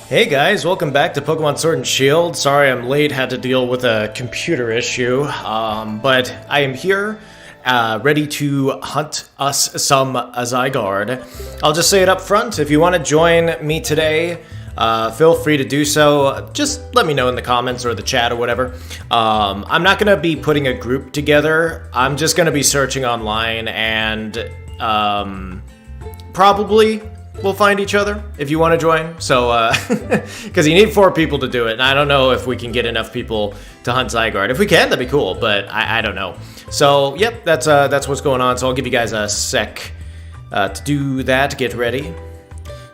Hey guys, welcome back to Pokemon Sword and Shield. Sorry I'm late, had to deal with a computer issue, but I am here, ready to hunt us some Zygarde. I'll just say it up front, if you want to join me today, feel free to do so. Just let me know in the comments or the chat or whatever. I'm not going to be putting a group together, I'm just going to be searching online and probably we'll find each other if you want to join. So, because you need 4 people to do it, and I don't know if we can get enough people to hunt Zygarde. If we can, that'd be cool, but I don't know. So, yep, that's what's going on. So I'll give you guys a sec to do that. Get ready.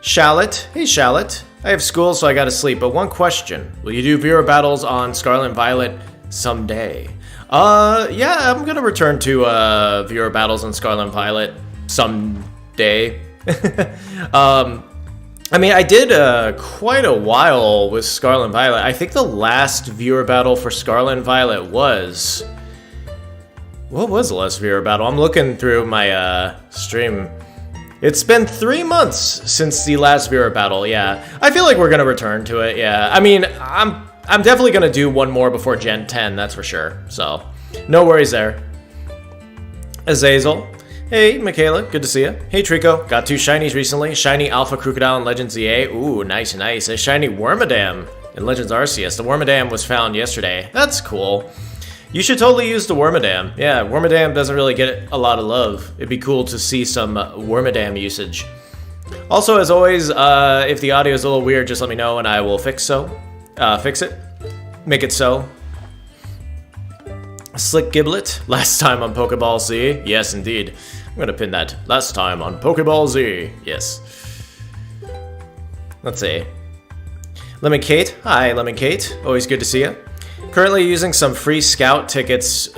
Shallot, hey Shallot. I have school, so I gotta sleep. But one question: will you do viewer battles on Scarlet and Violet someday? Yeah, I'm gonna return to viewer battles on Scarlet and Violet someday. I mean, I did quite a while with Scarlet and Violet. I think the last viewer battle for Scarlet and Violet was... What was the last viewer battle? I'm looking through my stream. It's been 3 months since the last viewer battle, yeah. I feel like we're gonna return to it, yeah. I mean, I'm definitely gonna do one more before Gen 10, that's for sure. So, no worries there. Azazel. Hey, Michaela, good to see you. Hey, Treecko, got 2 shinies recently. Shiny Alpha Crocodile in Legends EA. Ooh, nice, nice. A shiny Wormadam in Legends Arceus. The Wormadam was found yesterday. That's cool. You should totally use the Wormadam. Yeah, Wormadam doesn't really get a lot of love. It'd be cool to see some Wormadam usage. Also, as always, if the audio is a little weird, just let me know and I will fix it. Make it so. Slick Giblet, last time on Pokeball Z. Yes, indeed. I'm gonna pin that. Last time on Pokeball Z. Yes. Let's see. Lemon Kate. Hi, Lemon Kate. Always good to see you. Currently using some free scout tickets,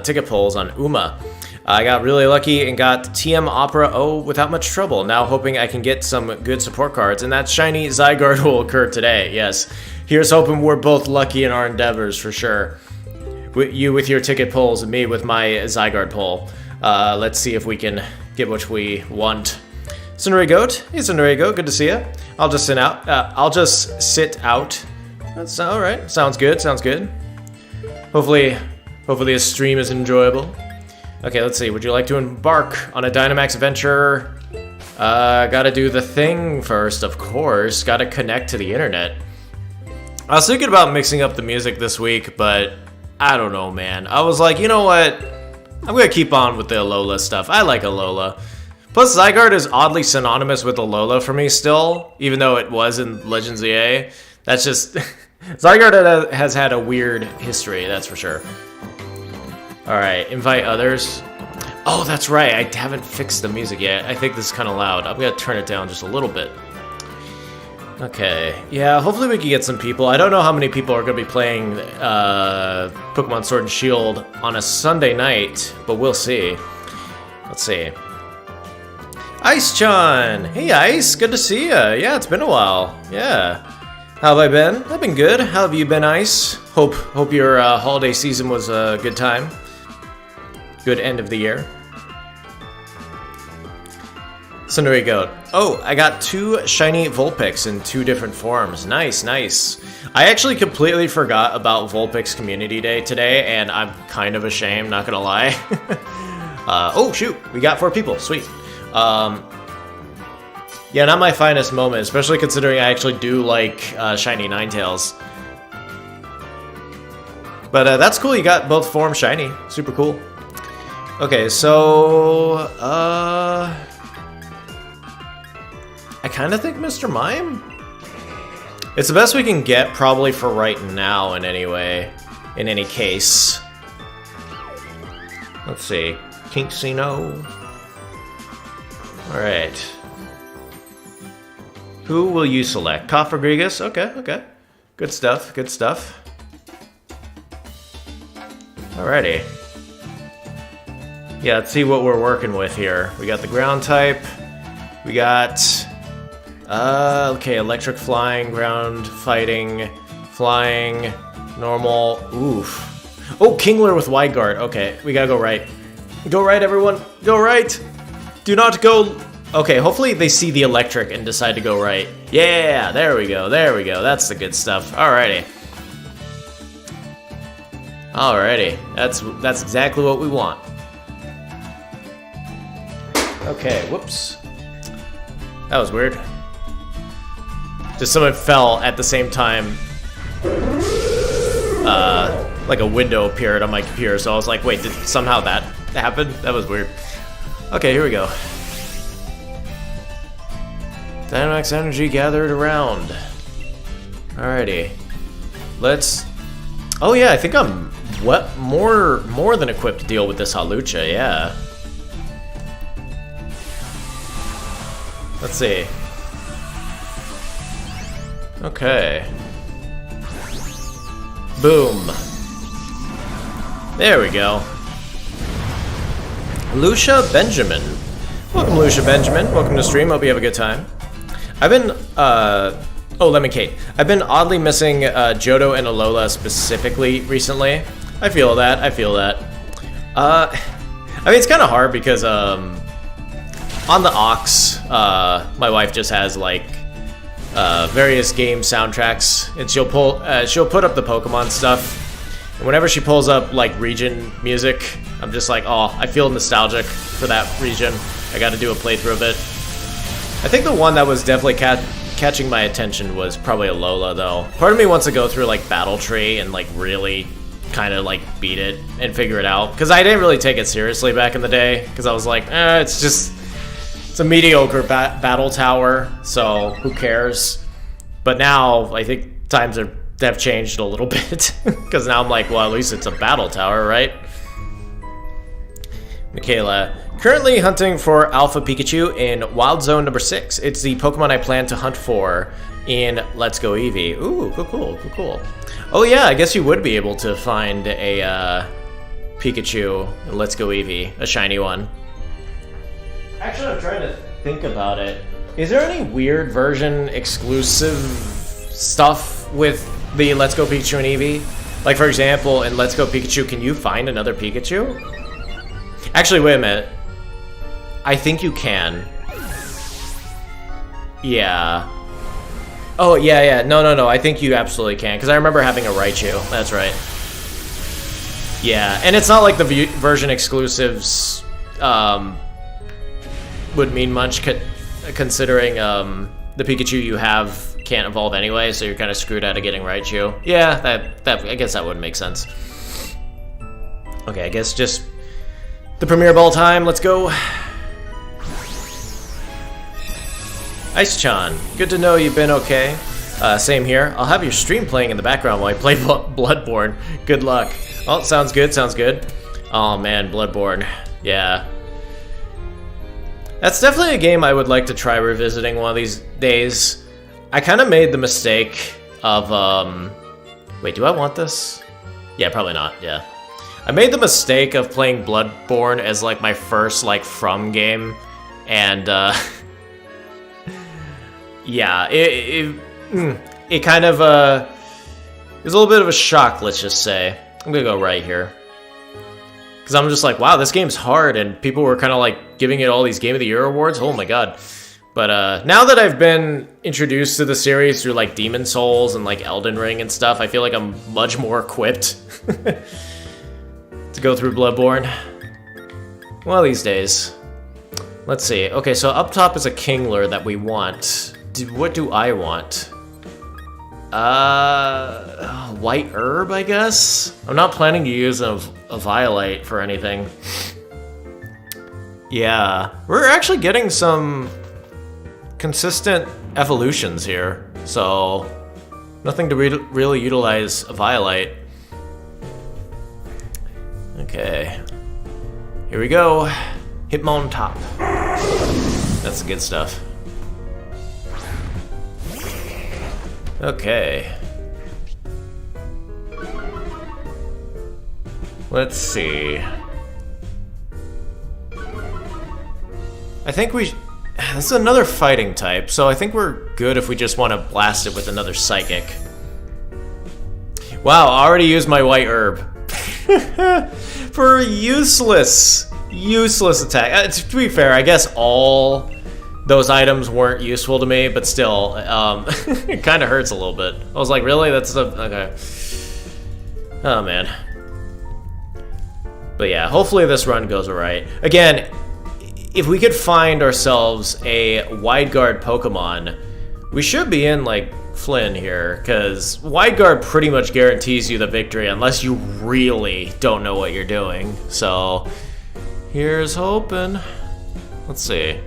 ticket pulls on Uma. I got really lucky and got TM Opera O without much trouble. Now hoping I can get some good support cards, and that shiny Zygarde will occur today. Yes. Here's hoping we're both lucky in our endeavors for sure. You with your ticket pulls and me with my Zygarde pull. Let's see if we can get what we want. Cindery Goat, hey Cindery Goat, good to see you. I'll just sit out. That's all right. Sounds good. Sounds good. Hopefully this stream is enjoyable. Okay, let's see. Would you like to embark on a DYNAMAX adventure? Gotta do the thing first, of course. Gotta connect to the internet. I was thinking about mixing up the music this week, but I don't know, man. I was like, you know what? I'm gonna keep on with the Alola stuff. I like Alola. Plus, Zygarde is oddly synonymous with Alola for me still, even though it was in Legends EA. That's just... Zygarde has had a weird history, that's for sure. Alright, invite others. Oh, that's right. I haven't fixed the music yet. I think this is kind of loud. I'm gonna turn it down just a little bit. Okay, yeah, hopefully we can get some people. I don't know how many people are going to be playing Pokemon Sword and Shield on a Sunday night, but we'll see. Let's see. Ice-chan! Hey, Ice, good to see ya. Yeah, it's been a while. Yeah. How have I been? I've been good. How have you been, Ice? Hope your holiday season was a good time. Good end of the year. Cindery Goat. Oh, I got 2 shiny Vulpix in 2 different forms. Nice, nice. I actually completely forgot about Vulpix Community Day today, and I'm kind of ashamed, not gonna lie. Oh, shoot. We got 4 people. Sweet. Yeah, not my finest moment, especially considering I actually do like shiny Ninetales. But that's cool. You got both forms shiny. Super cool. Okay, so... I kind of think Mr. Mime? It's the best we can get probably for right now in any case. Let's see. Kinksino. Alright. Who will you select? Cofagrigus? Okay, okay. Good stuff, good stuff. Alrighty. Yeah, let's see what we're working with here. We got the ground type. We got... okay, electric flying, ground fighting, flying, normal, oof. Oh, Kingler with Zygarde. Okay, we gotta go right. Go right, everyone. Go right. Do not go Okay, hopefully they see the electric and decide to go right. Yeah, there we go, there we go. That's the good stuff. Alrighty. Alrighty, that's exactly what we want. Okay, whoops. That was weird. Just someone fell at the same time. Like a window appeared on my computer, so I was like, wait, did somehow that happen? That was weird. Okay, here we go. DYNAMAX energy gathered around. Alrighty. Let's... Oh yeah, I think I'm more than equipped to deal with this Hawlucha, yeah. Let's see. Okay. Boom. There we go. Lucia Benjamin. Welcome, Lucia Benjamin. Welcome to stream. Hope you have a good time. I've been, oh, Lemon Kate. I've been oddly missing Johto and Alola specifically recently. I feel that. I feel that. I mean, it's kind of hard because on the aux, my wife just has like various game soundtracks, and she'll put up the Pokemon stuff. And whenever she pulls up like region music, I'm just like, oh, I feel nostalgic for that region. I got to do a playthrough of it. I think the one that was definitely catching my attention was probably Alola, though. Part of me wants to go through like Battle Tree and like really kind of like beat it and figure it out, because I didn't really take it seriously back in the day, because I was like, it's a mediocre battle tower, so who cares? But now I think times have changed a little bit, because now I'm like, well, at least it's a battle tower, right? Michaela. Currently hunting for Alpha Pikachu in Wild Zone number 6. It's the Pokemon I plan to hunt for in Let's Go Eevee. Ooh, cool. Oh yeah, I guess you would be able to find a Pikachu in Let's Go Eevee, a shiny one. Actually, I'm trying to think about it. Is there any weird version exclusive stuff with the Let's Go Pikachu and Eevee? Like, for example, in Let's Go Pikachu, can you find another Pikachu? Actually, wait a minute. I think you can. Yeah. Oh, yeah. No. I think you absolutely can, because I remember having a Raichu. That's right. Yeah, and it's not like the version exclusives would mean much, considering the Pikachu you have can't evolve anyway, so you're kind of screwed out of getting Raichu. Yeah, I guess that would make sense. Okay, I guess just the Premier Ball time. Let's go. Ice-chan, good to know you've been okay. Same here. I'll have your stream playing in the background while I play Bloodborne. Good luck. Oh, sounds good. Oh man, Bloodborne. Yeah. That's definitely a game I would like to try revisiting one of these days. I kind of made the mistake of, wait, do I want this? Yeah, probably not, yeah. I made the mistake of playing Bloodborne as, like, my first, like, From game, and, yeah, it kind of, it was a little bit of a shock, let's just say. I'm gonna go right here. Because I'm just like, wow, this game's hard, and people were kind of, like, giving it all these Game of the Year awards. Oh my god. But, now that I've been introduced to the series through, like, Demon Souls and, like, Elden Ring and stuff, I feel like I'm much more equipped to go through Bloodborne. One of these days. Let's see. Okay, so up top is a Kingler that we want. What do I want? White herb, I guess? I'm not planning to use a Violite for anything. Yeah, we're actually getting some consistent evolutions here, so nothing to really utilize a Violite. Okay, here we go. Hitmontop. That's the good stuff. Okay. Let's see. I think this is another fighting type, so I think we're good if we just want to blast it with another psychic. Wow, I already used my white herb. For a useless attack. To be fair, I guess all those items weren't useful to me, but still, it kind of hurts a little bit. I was like, really? That's okay. Oh, man. But yeah, hopefully this run goes alright. Again, if we could find ourselves a Zygarde Pokemon, we should be in, like, Flynn here, because Zygarde pretty much guarantees you the victory unless you really don't know what you're doing. So, here's hoping. Let's see.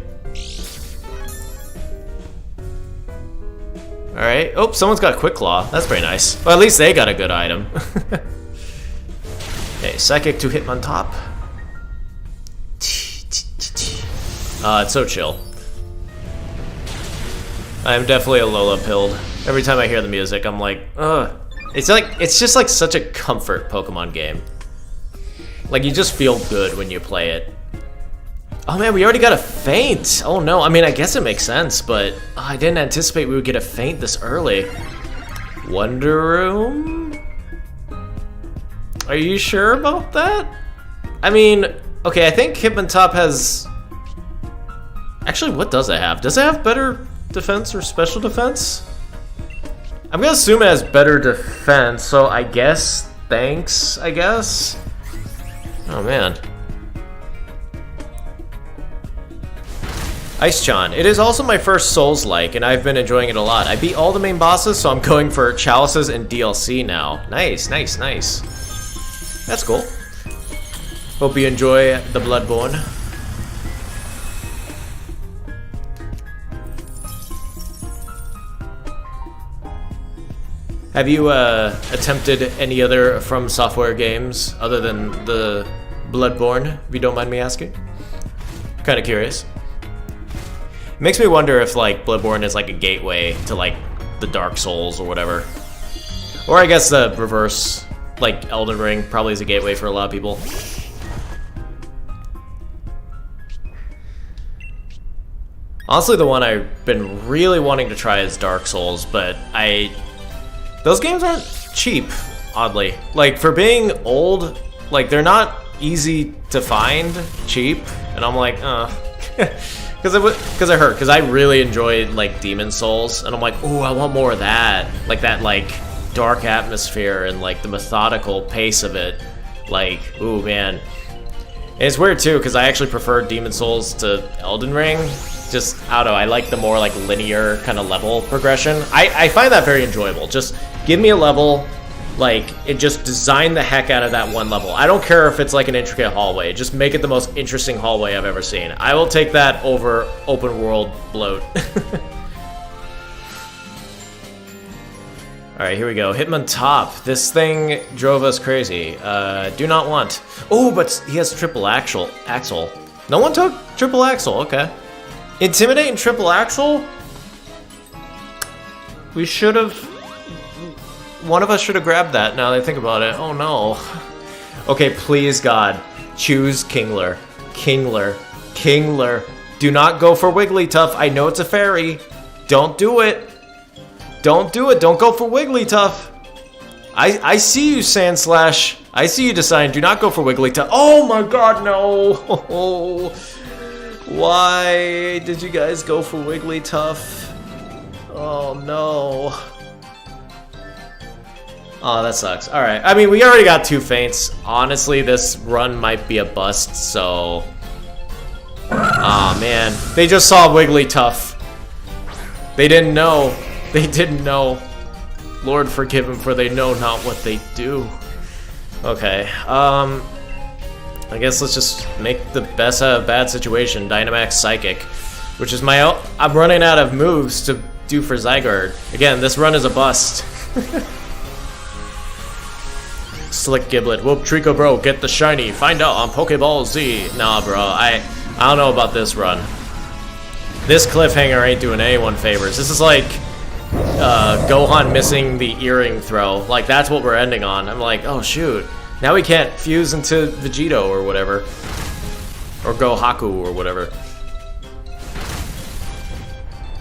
Alright. Oh, someone's got Quick Claw. That's pretty nice. Well, at least they got a good item. Okay, Psychic to Hitmontop. It's so chill. I'm definitely a Lola pilled. Every time I hear the music, I'm like, ugh. It's just like such a comfort Pokemon game. Like, you just feel good when you play it. Oh man, we already got a feint. Oh no, I mean, I guess it makes sense, but I didn't anticipate we would get a feint this early. Wonder Room? Are you sure about that? I mean, okay, I think Hitmontop has... Actually, what does it have? Does it have better defense or special defense? I'm gonna assume it has better defense, so I guess thanks, I guess? Oh man. Ice-chan. It is also my first Souls-like, and I've been enjoying it a lot. I beat all the main bosses, so I'm going for Chalices and DLC now. Nice, nice, nice. That's cool. Hope you enjoy the Bloodborne. Have you attempted any other From Software games other than the Bloodborne, if you don't mind me asking? Kind of curious. It makes me wonder if like Bloodborne is like a gateway to like the Dark Souls or whatever. Or I guess the reverse, like Elden Ring probably is a gateway for a lot of people. Honestly, the one I've been really wanting to try is Dark Souls, but those games aren't cheap, oddly. Like, for being old, like, they're not easy to find cheap, and I'm like, because it hurt, because I really enjoyed, like, Demon Souls, and I'm like, ooh, I want more of that. Like, that, like, dark atmosphere and, like, the methodical pace of it. Like, ooh, man. And it's weird, too, because I actually prefer Demon Souls to Elden Ring. Just, I don't know, I like the more, like, linear kind of level progression. I find that very enjoyable. Just give me a level, like, it just design the heck out of that one level. I don't care if it's, like, an intricate hallway. Just make it the most interesting hallway I've ever seen. I will take that over open world bloat. Alright, here we go. Hitmontop. This thing drove us crazy. Do not want. Oh, but he has triple axle. No one took triple axle, okay. Intimidate and triple axle? We should have... One of us should have grabbed that now that I think about it. Oh no. Okay, please God. Choose Kingler. Kingler. Do not go for Wigglytuff. I know it's a fairy. Don't do it. Don't do it. Don't go for Wigglytuff. I see you, Sandslash. I see you deciding. Do not go for Wigglytuff. Oh my God, no. Why did you guys go for Wigglytuff? Oh no. Oh, that sucks. Alright, I mean, we already got 2 feints. Honestly, this run might be a bust, so... Aw, man. They just saw Wigglytuff. They didn't know. They didn't know. Lord forgive them, for they know not what they do. Okay, I guess let's just make the best out of a bad situation. DYNAMAX Psychic, which is my... I'm running out of moves to do for Zygarde. Again, this run is a bust. Slick Giblet. Whoop, TreeckoBro, get the shiny. Find out on Pokeball Z. Nah, bro, I don't know about this run. This cliffhanger ain't doing anyone favors. This is like Gohan missing the earring throw. Like, that's what we're ending on. I'm like, oh shoot. Now we can't fuse into Vegito or whatever. Or Gohaku or whatever.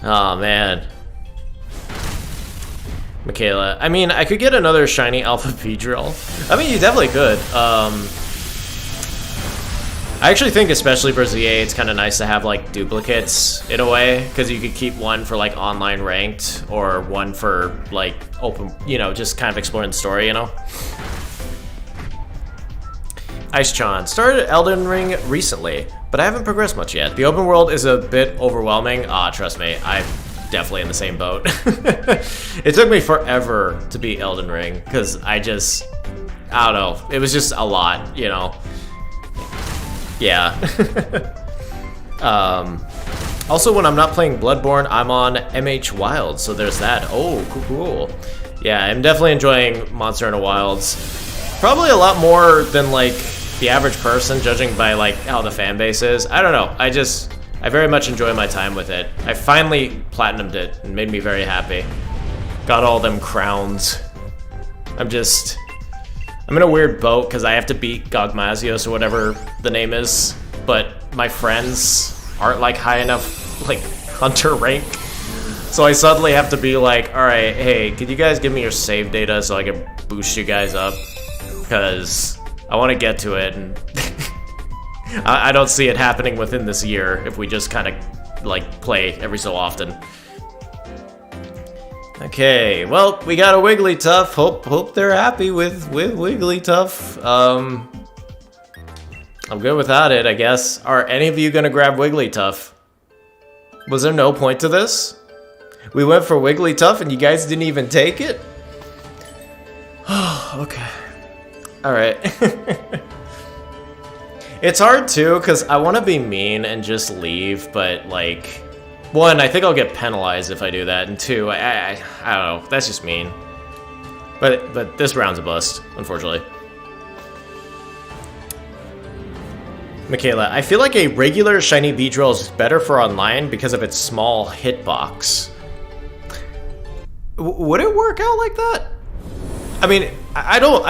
Oh man. Michaela. I mean, I could get another shiny Alpha Beedrill. I mean, you definitely could. I actually think, especially for ZA, it's kind of nice to have like duplicates in a way, because you could keep one for like online ranked or one for like open, you know, just kind of exploring the story, you know. Ice-chan, started Elden Ring recently, but I haven't progressed much yet. The open world is a bit overwhelming. Ah, trust me, I'm definitely in the same boat. It took me forever to beat Elden Ring, because I don't know, it was just a lot, you know. Yeah. Also, when I'm not playing Bloodborne, I'm on MH Wilds, so there's that. Oh, cool. Yeah, I'm definitely enjoying Monster Hunter Wilds. Probably a lot more than, like, the average person, judging by, like, how the fan base is. I don't know. I very much enjoy my time with it. I finally platinumed it and made me very happy. Got all them crowns. I'm in a weird boat because I have to beat Gogmazios or whatever the name is, but my friends aren't like high enough like hunter rank. So I suddenly have to be like, alright, hey, could you guys give me your save data so I can boost you guys up? Because I want to get to it, and I don't see it happening within this year if we just kind of like play every so often. Okay, well, we got a Wigglytuff. Hope they're happy with Wigglytuff. I'm good without it, I guess. Are any of you gonna grab Wigglytuff? Was there no point to this? We went for Wigglytuff and you guys didn't even take it? Oh, okay. Alright. It's hard too, because I want to be mean and just leave, but like... One, I think I'll get penalized if I do that, and two, I don't know, that's just mean. But this round's a bust, unfortunately. Michaela, I feel like a regular shiny Beedrill is better for online because of its small hitbox. Would it work out like that? I mean, I don't,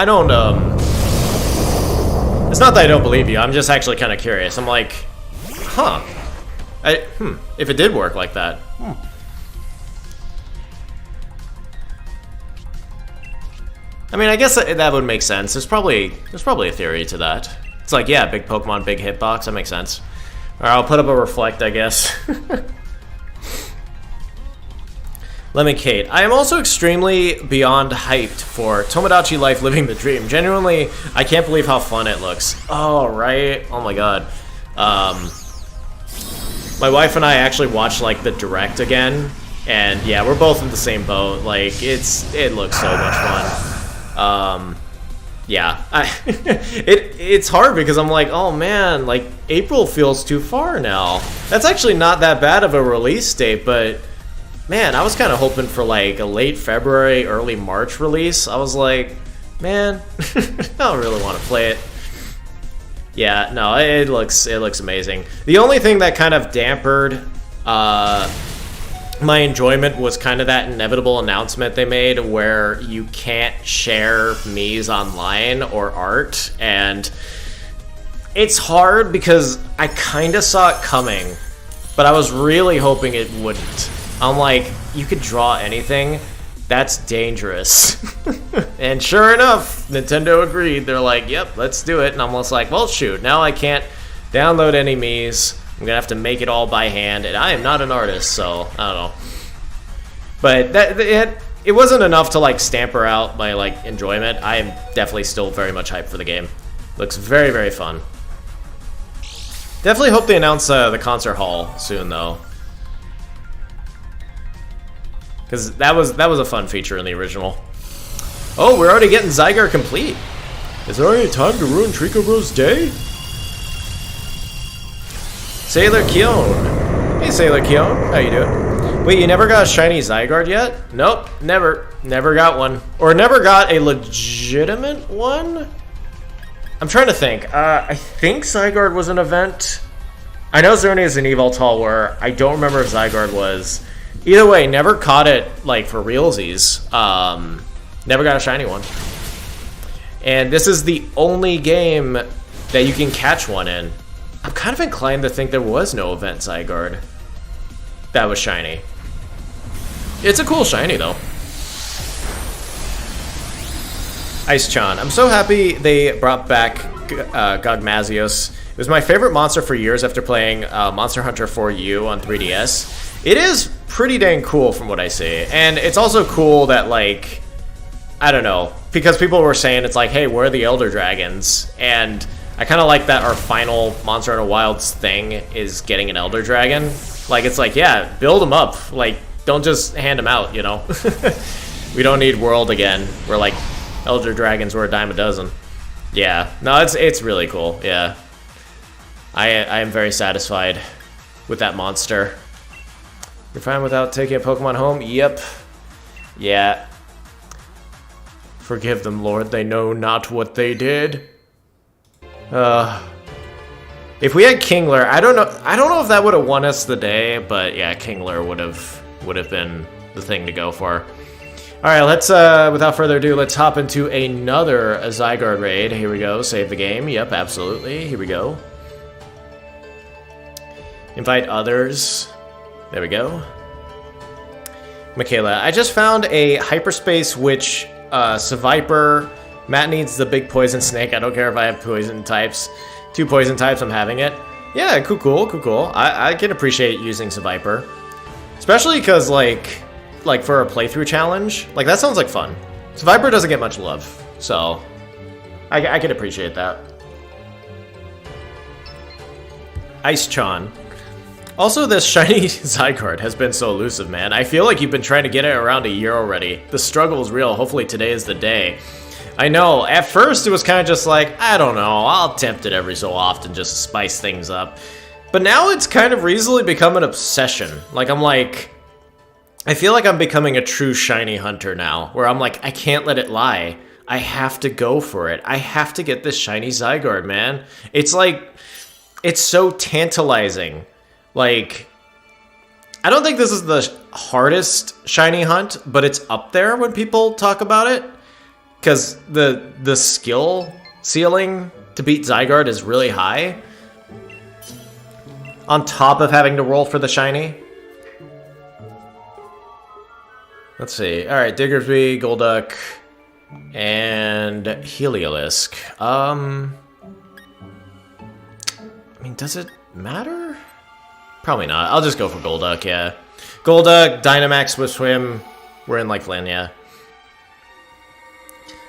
it's not that I don't believe you, I'm just actually kind of curious. I'm like, huh. If it did work like that. I mean, I guess that would make sense. There's probably a theory to that. It's like, yeah, big Pokemon, big hitbox, that makes sense. Alright, I'll put up a reflect, I guess. Lemon Kate, I am also extremely beyond hyped for Tomodachi Life Living the Dream. Genuinely, I can't believe how fun it looks. Oh, right? Oh my god. My wife and I actually watched like the direct again, and yeah, we're both in the same boat. Like it looks so much fun. Yeah, it's hard because I'm like, oh man, like April feels too far now. That's actually not that bad of a release date, but man, I was kind of hoping for like a late February, early March release. I was like, man, I don't really want to play it. Yeah, no, it looks amazing. The only thing that kind of dampered my enjoyment was kind of that inevitable announcement they made where you can't share Mii's online or art, and it's hard because I kind of saw it coming, but I was really hoping it wouldn't. I'm like, you could draw anything? That's dangerous. And sure enough, Nintendo agreed. They're like, yep, let's do it. And I'm almost like, well, shoot, now I can't download any Mii's. I'm gonna have to make it all by hand, and I am not an artist, so I don't know. But it wasn't enough to like stamper out my like enjoyment. I am definitely still very much hyped for the game. Looks very, very fun. Definitely hope they announce the concert hall soon, though. Because that was a fun feature in the original. Oh, we're already getting Zygarde complete. Is there already time to ruin TreeckoBro's day? Sailor Kion. Hey, Sailor Kion. How you doing? Wait, you never got a shiny Zygarde yet? Nope, never. Never got one. Or never got a legitimate one? I'm trying to think. I think Zygarde was an event. I know Xerneas and Evoltal were. I don't remember if Zygarde was. Either way, never caught it, like, for realsies. Never got a shiny one. And this is the only game that you can catch one in. I'm kind of inclined to think there was no event Zygarde that was shiny. It's a cool shiny, though. Ice-chan, I'm so happy they brought back Gogmazios. It was my favorite monster for years after playing Monster Hunter 4U on 3DS. It is pretty dang cool from what I see. And it's also cool that, like, I don't know, because people were saying it's like, hey, where are the Elder Dragons? And I kind of like that our final Monster Hunter Wilds thing is getting an Elder Dragon. Like, it's like, yeah, build them up. Like, don't just hand them out, you know? We don't need World again, where, like, Elder Dragons were a dime a dozen. Yeah, no, it's really cool, yeah. I am very satisfied with that monster. You're fine without taking a Pokemon home? Yep. Yeah. Forgive them, Lord, they know not what they did. If we had Kingler, I don't know if that would have won us the day, but yeah, Kingler would have been the thing to go for. All right, let's without further ado, let's hop into another Zygarde raid. Here we go. Save the game. Yep, absolutely. Here we go. Invite others. There we go. Michaela, I just found a Hyperspace Witch Seviper. Matt needs the big poison snake. I don't care if I have poison types. 2 poison types, I'm having it. Yeah, cool. I can appreciate using Seviper. Especially because, like for a playthrough challenge, like, that sounds like fun. Seviper doesn't get much love, so I can appreciate that. Ice-chan. Also, this shiny Zygarde has been so elusive, man. I feel like you've been trying to get it around a year already. The struggle is real. Hopefully today is the day. I know, at first it was kind of just like, I don't know, I'll attempt it every so often just to spice things up. But now it's kind of easily become an obsession. Like, I feel like I'm becoming a true shiny hunter now, where I'm like, I can't let it lie. I have to go for it. I have to get this shiny Zygarde, man. It's like, it's so tantalizing. Like, I don't think this is the hardest shiny hunt, but it's up there when people talk about it. Because the skill ceiling to beat Zygarde is really high. On top of having to roll for the shiny. Let's see. Alright, Diggersby, Golduck, and Heliolisk. I mean, does it matter? Probably not. I'll just go for Golduck, yeah. Golduck, Dynamax with Swim. We're in like Flynn, yeah.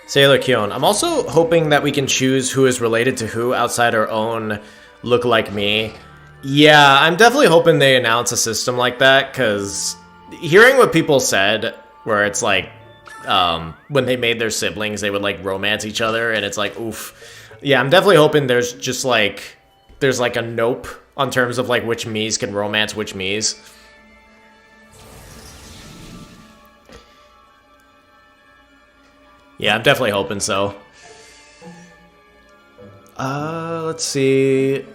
Sailor Kion. I'm also hoping that we can choose who is related to who outside our own Look Like Me. Yeah, I'm definitely hoping they announce a system like that, because hearing what people said, where it's like, when they made their siblings, they would like romance each other, and it's like, oof. Yeah, I'm definitely hoping there's just like, there's like a nope on terms of like which Miis can romance which Miis. Yeah, I'm definitely hoping so. Let's see.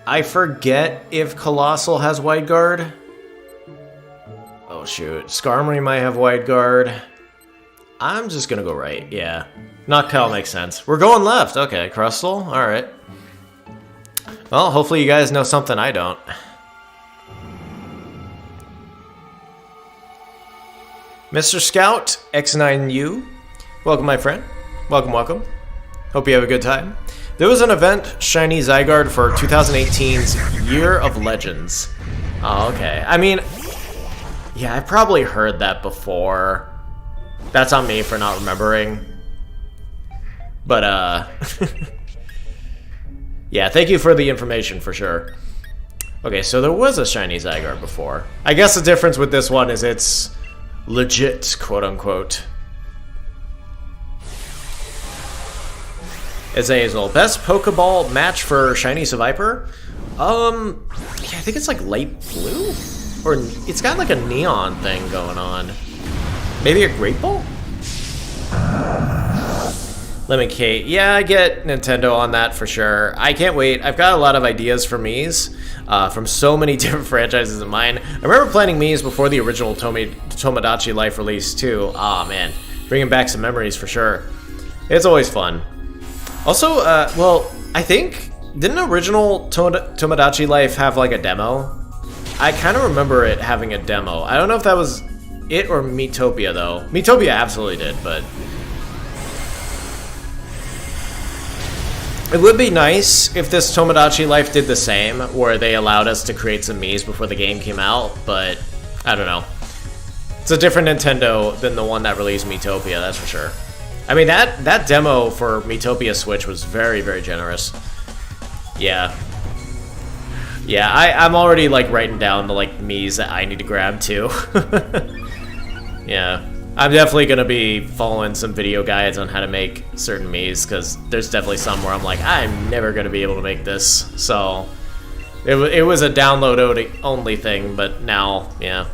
I forget if Colossal has Wide Guard. Oh shoot, Skarmory might have Wide Guard. I'm just gonna go right, yeah. Noctowl makes sense. We're going left, okay, Crustle, alright. Well, hopefully you guys know something I don't. Mr. Scout, X9U. Welcome, my friend. Welcome. Hope you have a good time. There was an event, Shiny Zygarde, for 2018's Year of Legends. Oh, okay. I mean, yeah, I probably heard that before. That's on me for not remembering. But, yeah, thank you for the information, for sure. Okay, so there was a Shiny Zygarde before. I guess the difference with this one is it's legit, quote-unquote. Azazel, best Pokeball match for Shiny Seviper? Yeah, I think it's like light blue? Or it's got like a neon thing going on. Maybe a Great Ball? Lemon Kate, yeah, I get Nintendo on that for sure. I can't wait. I've got a lot of ideas for Miis from so many different franchises of mine. I remember planning Miis before the original Tomodachi Life release too. Aw, man. Bringing back some memories for sure. It's always fun. Also, well, I think, didn't original Tomodachi Life have like a demo? I kind of remember it having a demo. I don't know if that was it or Miitopia though. Miitopia absolutely did, but... It would be nice if this Tomodachi Life did the same, where they allowed us to create some Miis before the game came out, but I don't know. It's a different Nintendo than the one that released Miitopia, that's for sure. I mean, that demo for Miitopia Switch was very, very generous. Yeah. Yeah, I'm already, like, writing down the, like, Miis that I need to grab, too. Yeah. I'm definitely going to be following some video guides on how to make certain Miis, because there's definitely some where I'm like, I'm never going to be able to make this. So, it was a download-only thing, but now, yeah.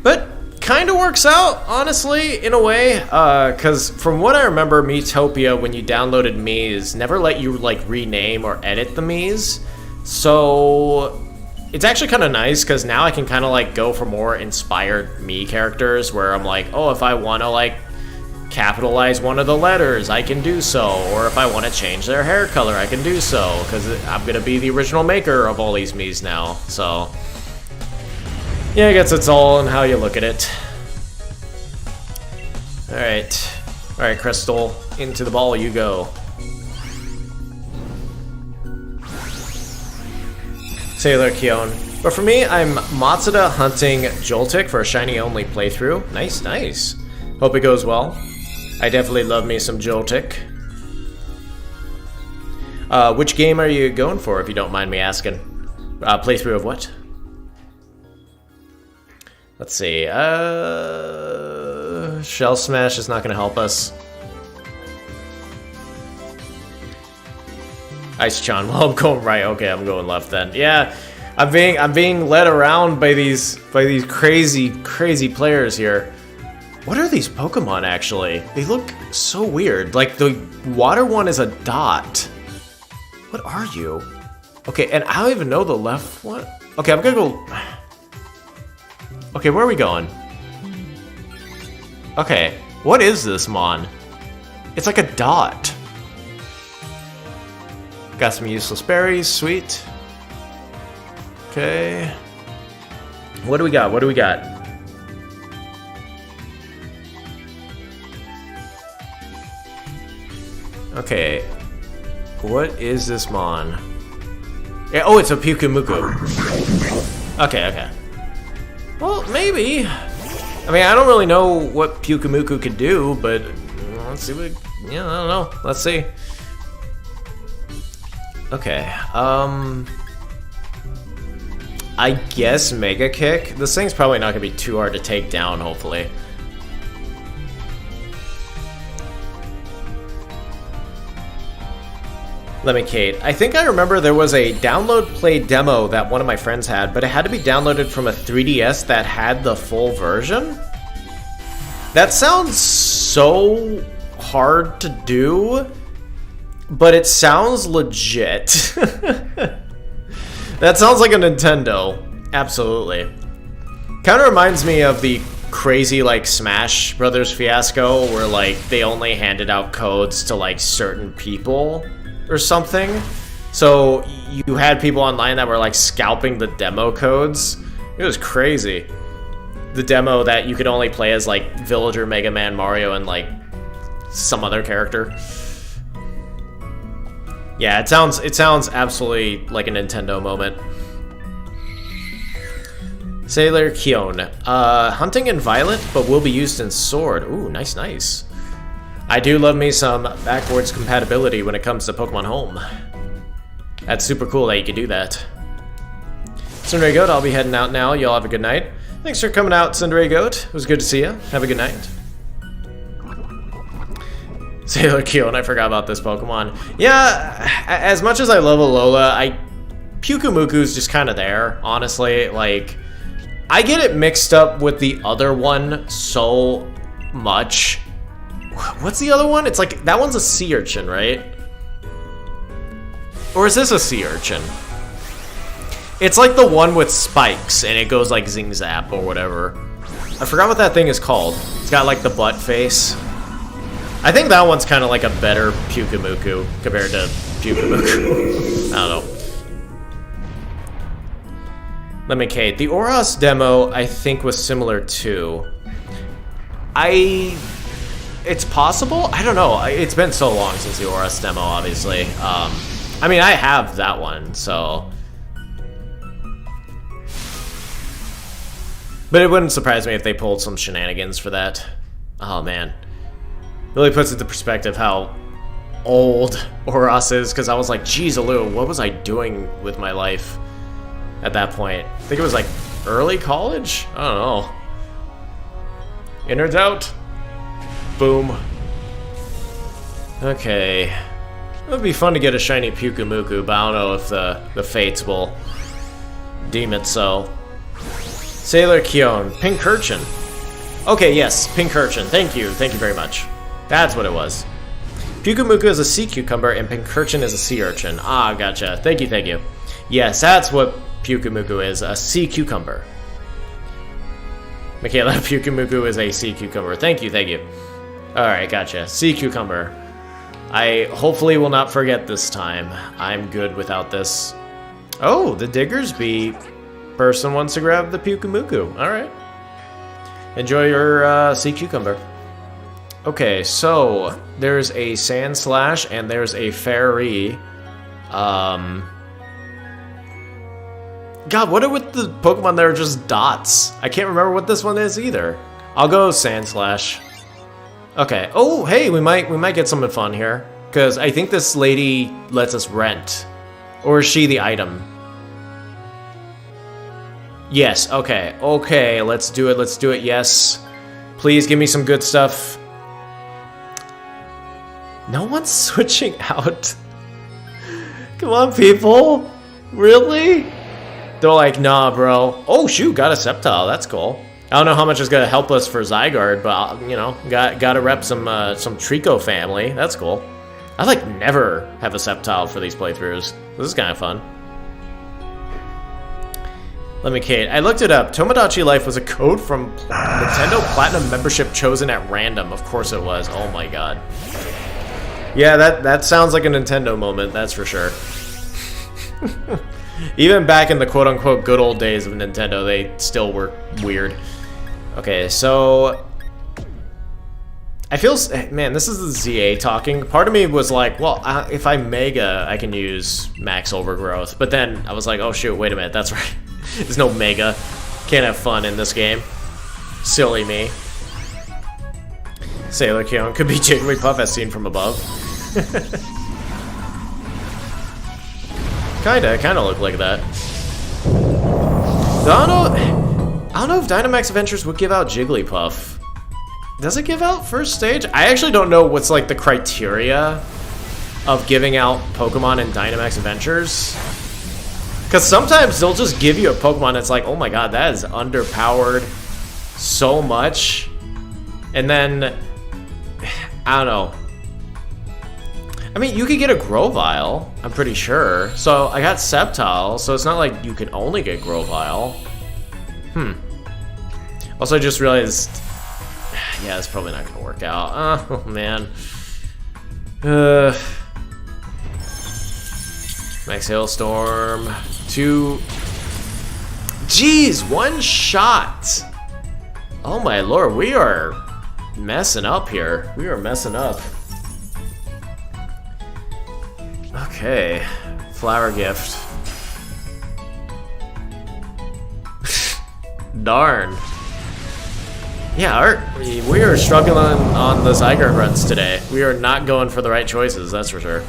But, kind of works out, honestly, in a way, because from what I remember, Miitopia, when you downloaded Miis, never let you, like, rename or edit the Miis. So, it's actually kind of nice, because now I can kind of, like, go for more inspired Mii characters, where I'm like, oh, if I want to, like, capitalize one of the letters, I can do so, or if I want to change their hair color, I can do so, because I'm going to be the original maker of all these Miis now, so... Yeah, I guess it's all in how you look at it. Alright. Alright, Crystal. Into the ball you go. Sailor Kion. But for me, I'm Matsuda hunting Joltik for a shiny-only playthrough. Nice, nice. Hope it goes well. I definitely love me some Joltik. Which game are you going for, if you don't mind me asking? Playthrough of what? Let's see, Shell Smash is not gonna help us. Ice-chan, well, I'm going right, okay, I'm going left then. Yeah, I'm being led around by these crazy players here. What are these Pokemon, actually? They look so weird. Like, the water one is a dot. What are you? Okay, and I don't even know the left one. Okay, I'm gonna go... Okay, where are we going? Okay, what is this mon? It's like a dot. Got some useless berries, sweet. Okay. What do we got? What do we got? Okay. What is this mon? Yeah, oh, it's a Pyukumuku. Okay, okay. Well, maybe. I mean, I don't really know what Pyukumuku could do, but let's see what... Yeah, I don't know. Let's see. Okay, I guess Mega Kick. This thing's probably not gonna be too hard to take down, hopefully. Lemmy-Kate. I think I remember there was a download play demo that one of my friends had, but it had to be downloaded from a 3DS that had the full version? That sounds so hard to do, but it sounds legit. That sounds like a Nintendo. Absolutely. Kind of reminds me of the crazy, like, Smash Brothers fiasco, where, like, they only handed out codes to, like, certain people or something. So you had people online that were like scalping the demo codes. It was crazy. The demo that you could only play as like Villager, Mega Man, Mario, and like some other character. Yeah, it sounds absolutely like a Nintendo moment. Sailor Kion. Hunting in Violet, but will be used in Sword. Ooh, nice, nice. I do love me some backwards compatibility when it comes to Pokemon Home. That's super cool that you can do that. Cinderay Goat, I'll be heading out now. Y'all have a good night. Thanks for coming out, Cinderay Goat. It was good to see you. Have a good night. Sailor Kion, I forgot about this Pokemon. Yeah, as much as I love Alola, Pyukumuku's just kind of there, honestly. Like, I get it mixed up with the other one so much. What's the other one? It's like, that one's a sea urchin, right? Or is this a sea urchin? It's like the one with spikes, and it goes like zing zap or whatever. I forgot what that thing is called. It's got like the butt face. I think that one's kind of like a better Pyukumuku compared to Pyukumuku. I don't know. Lemmy-Kate. The Oros demo, I think, was similar too. it's possible. I don't know. It's been so long since the Oris demo, obviously. I mean, I have that one, so. But it wouldn't surprise me if they pulled some shenanigans for that. Oh, man. Really puts into perspective how old Oros is, because I was like, geez, Alou, what was I doing with my life at that point? I think it was like early college? I don't know. Innards out. Boom. Okay. It would be fun to get a shiny Pyukumuku, but I don't know if the fates will deem it so. Sailor Kion. Pincurchin. Okay, yes, Pincurchin. Thank you very much. That's what it was. Pyukumuku is a sea cucumber and Pincurchin is a sea urchin. Ah, gotcha. Thank you. Yes, that's what Pyukumuku is, a sea cucumber. Michaela, Pyukumuku is a sea cucumber. Thank you. Alright, gotcha. Sea cucumber. I hopefully will not forget this time. I'm good without this. Oh, the Diggersby person wants to grab the Pyukumuku. Alright. Enjoy your sea cucumber. Okay, so there's a Sandslash and there's a Fairy. God, what are with the Pokemon that are just dots? I can't remember what this one is either. I'll go Sandslash. Okay. Oh, hey, we might get something fun here, because I think this lady lets us rent, or is she the item? Yes. Okay. Okay. Let's do it. Yes. Please give me some good stuff. No one's switching out. Come on, people. Really? They're like, nah, bro. Oh, shoot, got a Sceptile. That's cool. I don't know how much is going to help us for Zygarde, but, you know, got to rep some Treecko family. That's cool. I, like, never have a Sceptile for these playthroughs. This is kind of fun. Let me, Kate. I looked it up. Tomodachi Life was a code from Nintendo Platinum membership chosen at random. Of course it was. Oh, my God. Yeah, that sounds like a Nintendo moment, that's for sure. Even back in the quote-unquote good old days of Nintendo, they still were weird. Okay, so I feel, man, this is the ZA talking. Part of me was like, well, if I Mega, I can use Max Overgrowth. But then I was like, oh shoot, wait a minute, that's right. There's no Mega. Can't have fun in this game. Silly me. Sailor Kion could be Jigglypuff as seen from above. Kinda look like that. I don't know if DYNAMAX Adventures would give out Jigglypuff. Does it give out first stage? I actually don't know what's like the criteria of giving out Pokemon in DYNAMAX Adventures. Because sometimes they'll just give you a Pokemon that's like, oh my god, that is underpowered so much. And then, I don't know. I mean, you could get a Grovyle, I'm pretty sure. So I got Sceptile, so it's not like you can only get Grovyle. Also, I just realized, yeah, it's probably not gonna work out. Oh man. Max Hailstorm. 2. Jeez, 1 shot. Oh my lord, we are messing up here. We are messing up. Okay, Flower Gift. Darn. Yeah, we are struggling on the Zygarde runs today. We are not going for the right choices, that's for sure.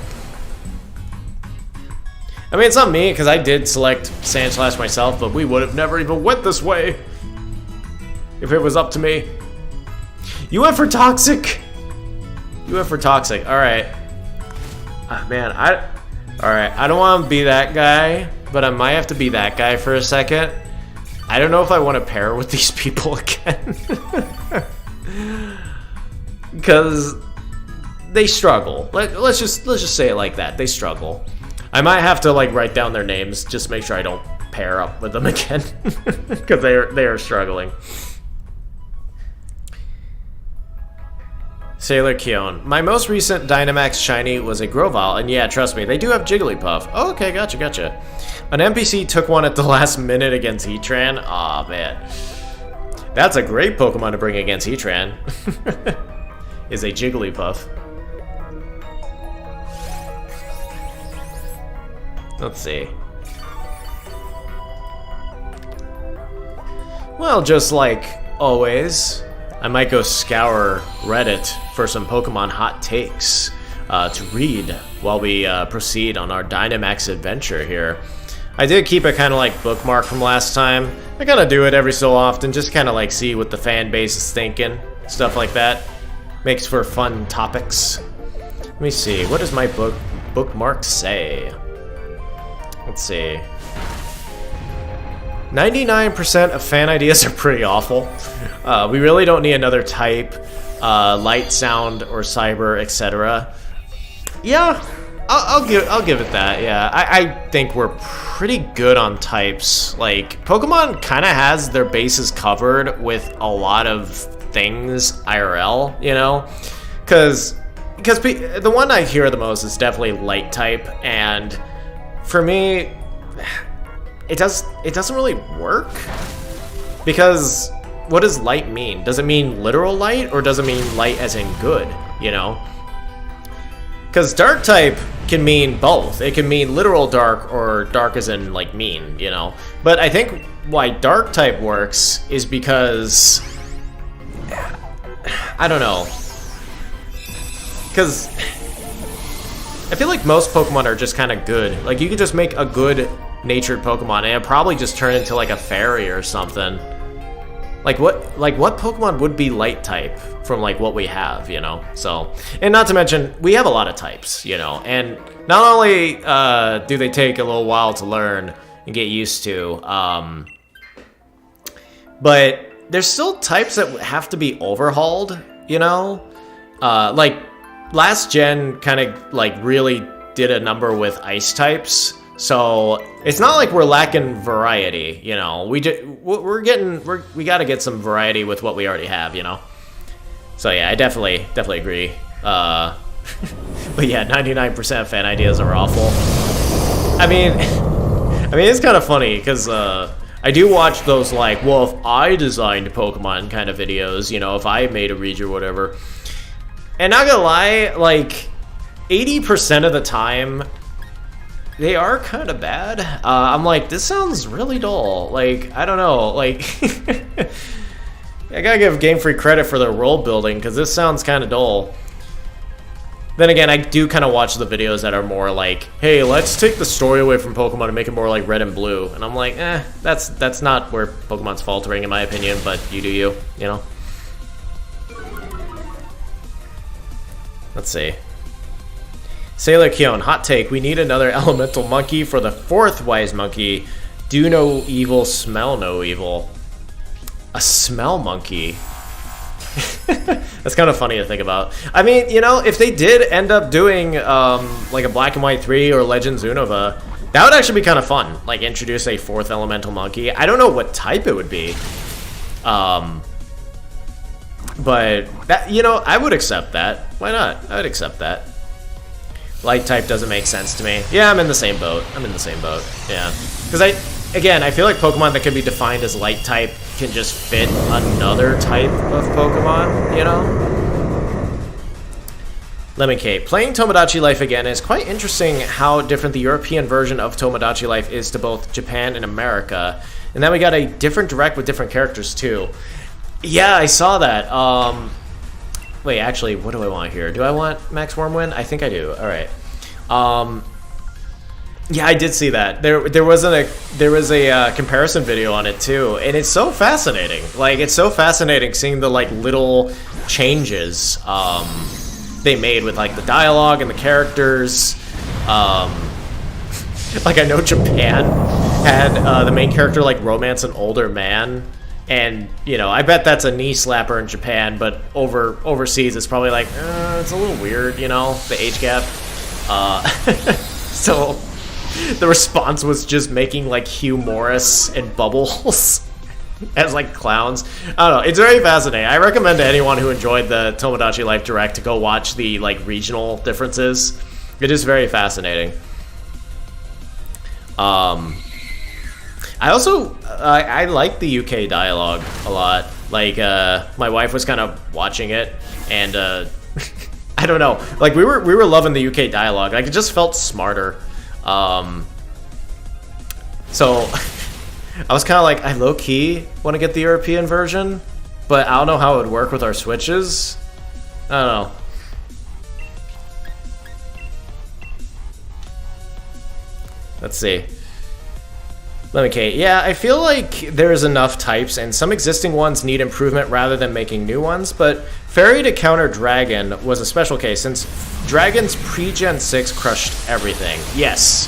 I mean, it's not me, because I did select Sandslash myself, but we would have never even went this way if it was up to me. You went for Toxic! You went for Toxic, alright. Man, alright, I don't want to be that guy, but I might have to be that guy for a second. I don't know if I want to pair with these people again. Because they struggle. Let's just say it like that. They struggle. I might have to like write down their names just to make sure I don't pair up with them again. Because they are struggling. Sailor Kion. My most recent DYNAMAX shiny was a Grovyle, and yeah, trust me, they do have Jigglypuff. Oh, okay, gotcha. An NPC took one at the last minute against Heatran. Aw, man. That's a great Pokemon to bring against Heatran. is a Jigglypuff. Let's see. Well, just like always, I might go scour Reddit for some Pokemon hot takes to read while we proceed on our DYNAMAX adventure here. I did keep it kind of like bookmark from last time. I kind of do it every so often, just kind of like see what the fan base is thinking, stuff like that. Makes for fun topics. Let me see, what does my bookmark say? Let's see. 99% of fan ideas are pretty awful. We really don't need another type, light, sound, or cyber, etc. Yeah, I'll give it that. Yeah, I think we're pretty good on types. Like, Pokemon kind of has their bases covered with a lot of things IRL, you know, because the one I hear the most is definitely light type, and for me, it doesn't really work, because what does light mean? Does it mean literal light, or does it mean light as in good, you know? Because dark type can mean both. It can mean literal dark or dark as in like mean, you know? But I think why dark type works is because, I don't know, because I feel like most Pokemon are just kind of good. Like, you could just make a good natured Pokemon and it'd probably just turn into like a fairy or something. Like what Pokemon would be light type from like what we have, you know? So, and not to mention, we have a lot of types, you know? And not only do they take a little while to learn and get used to, but there's still types that have to be overhauled, you know? Like, last gen kind of like really did a number with ice types, so it's not like we're lacking variety, you know. We gotta get some variety with what we already have, you know. So yeah, I definitely agree. But yeah, 99% of fan ideas are awful. I mean it's kind of funny because I do watch those like, well, if I designed Pokemon kind of videos, you know, if I made a Reach or whatever. And not gonna lie, like 80% of the time, they are kind of bad. I'm like, this sounds really dull. Like, I don't know. Like, I gotta give Game Freak credit for their world building, because this sounds kind of dull. Then again, I do kind of watch the videos that are more like, hey, let's take the story away from Pokemon and make it more like Red and Blue. And I'm like, that's not where Pokemon's faltering, in my opinion, but you do you know? Let's see. Sailor Kion, hot take. We need another elemental monkey for the 4th wise monkey. Do no evil, smell no evil. A smell monkey. That's kind of funny to think about. I mean, you know, if they did end up doing like a Black and White 3 or Legends Unova, that would actually be kind of fun. Like, introduce a 4th elemental monkey. I don't know what type it would be. But that, you know, I would accept that. Why not? I would accept that. Light type doesn't make sense to me. Yeah, I'm in the same boat. Yeah. Because I feel like Pokemon that can be defined as light type can just fit another type of Pokemon, you know? Lemon Cape. Playing Tomodachi Life again is quite interesting how different the European version of Tomodachi Life is to both Japan and America. And then we got a different direct with different characters too. Yeah, I saw that. Wait, actually, what do I want here? Do I want Max Wormwind? I think I do. All right. Yeah, I did see that. There was a comparison video on it too, and it's so fascinating. Like, it's so fascinating seeing the like little changes they made with like the dialogue and the characters. Like, I know Japan had the main character like romance an older man. And, you know, I bet that's a knee slapper in Japan, but overseas it's probably like, it's a little weird, you know, the age gap. So the response was just making like Hugh Morris and Bubbles as like clowns. I don't know, it's very fascinating. I recommend to anyone who enjoyed the Tomodachi Life Direct to go watch the like regional differences. It is very fascinating. I also, I like the UK dialogue a lot. Like, my wife was kind of watching it, and I don't know. Like we were loving the UK dialogue. Like it just felt smarter. So I was kind of like, I low key want to get the European version, but I don't know how it would work with our switches. I don't know. Let's see. Okay, yeah, I feel like there's enough types, and some existing ones need improvement rather than making new ones, but Fairy to counter Dragon was a special case, since Dragon's pre-Gen 6 crushed everything. Yes.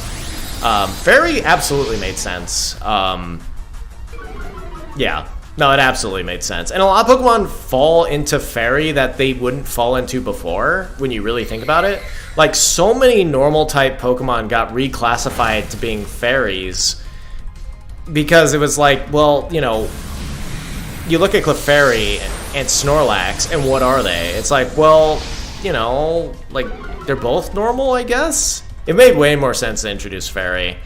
Fairy absolutely made sense. Yeah. No, it absolutely made sense. And a lot of Pokemon fall into Fairy that they wouldn't fall into before, when you really think about it. Like, so many normal-type Pokemon got reclassified to being Fairies, because it was like, well, you know, you look at Clefairy and Snorlax, and what are they? It's like, well, you know, like, they're both normal, I guess? It made way more sense to introduce Fairy.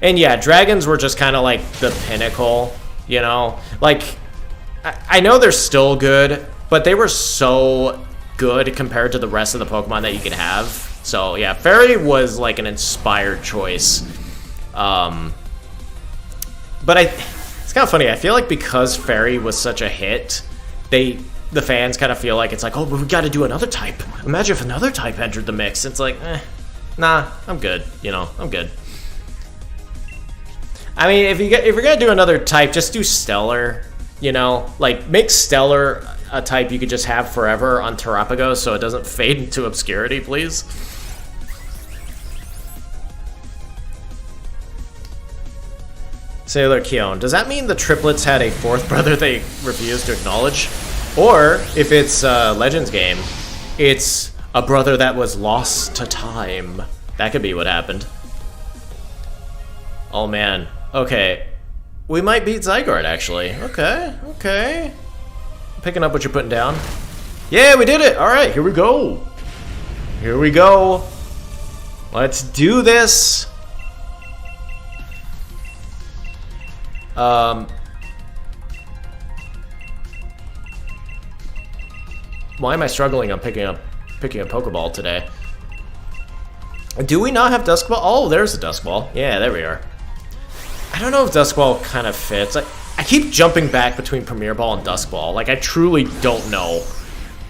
And yeah, Dragons were just kind of like the pinnacle, you know? Like, I know they're still good, but they were so good compared to the rest of the Pokemon that you could have. So yeah, Fairy was like an inspired choice. But it's kind of funny. I feel like because Fairy was such a hit, the fans kind of feel like it's like, oh, but we got to do another type. Imagine if another type entered the mix. It's like, nah, I'm good. You know, I'm good. I mean, if you're gonna do another type, just do Stellar. You know, like make Stellar a type you could just have forever on Terrapago, so it doesn't fade into obscurity, please. Sailor Keon. Does that mean the triplets had a fourth brother they refused to acknowledge? Or, if it's a Legends game, it's a brother that was lost to time. That could be what happened. Oh man. Okay. We might beat Zygarde, actually. Okay. Picking up what you're putting down. Yeah, we did it! Alright, here we go. Let's do this. Why am I struggling on picking a Pokeball today? Do we not have Dusk Ball? Oh, there's a Dusk Ball. Yeah, there we are. I don't know if Dusk Ball kind of fits. I keep jumping back between Premier Ball and Dusk Ball. Like, I truly don't know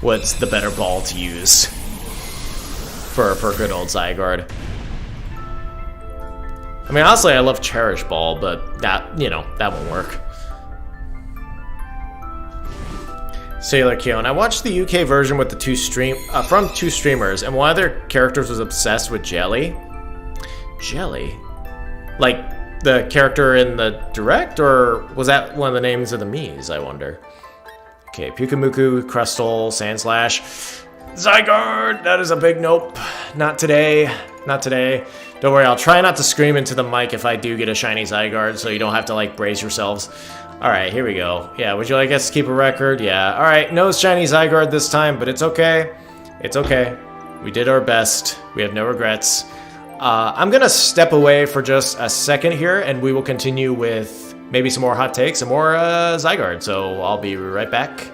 what's the better ball to use for good old Zygarde. I mean, honestly, I love Cherish Ball, but that, you know, that won't work. Sailor Keon. I watched the UK version with the from two streamers, and one of their characters was obsessed with Jelly. Jelly? Like the character in the direct, or was that one of the names of the Miis, I wonder? Okay, Pyukumuku, Crustle, Sandslash. Zygarde! That is a big nope. Not today. Not today. Don't worry, I'll try not to scream into the mic if I do get a shiny Zygarde, so you don't have to, like, brace yourselves. Alright, here we go. Yeah, would you like us to keep a record? Yeah. Alright, no shiny Zygarde this time, but it's okay. It's okay. We did our best. We have no regrets. I'm gonna step away for just a second here, and we will continue with maybe some more hot takes and more Zygarde, so I'll be right back.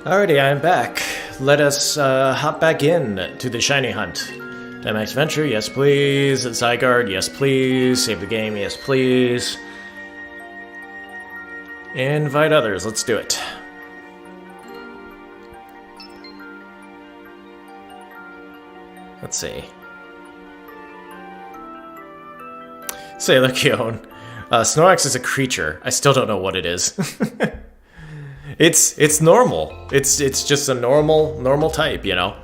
Alrighty, I am back. Let us hop back in to the shiny hunt. DYNAMAX Venture, yes please. Zygarde, yes please. Save the game, yes please. Invite others, let's do it. Let's see. Sailor Kion. Snorlax is a creature. I still don't know what it is. It's normal. It's just a normal type, you know.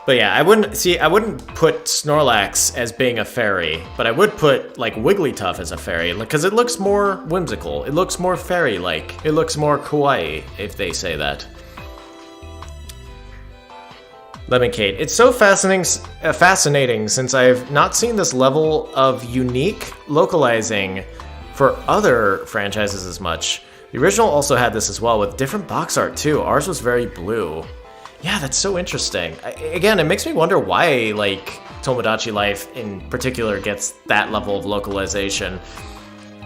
But yeah, I wouldn't put Snorlax as being a fairy, but I would put like Wigglytuff as a fairy because it looks more whimsical. It looks more fairy-like. It looks more kawaii, if they say that. Lemoncade. It's so fascinating since I've not seen this level of unique localizing for other franchises as much. The original also had this as well with different box art too. Ours was very blue. Yeah, that's so interesting. Again, it makes me wonder why, like, Tomodachi Life in particular gets that level of localization.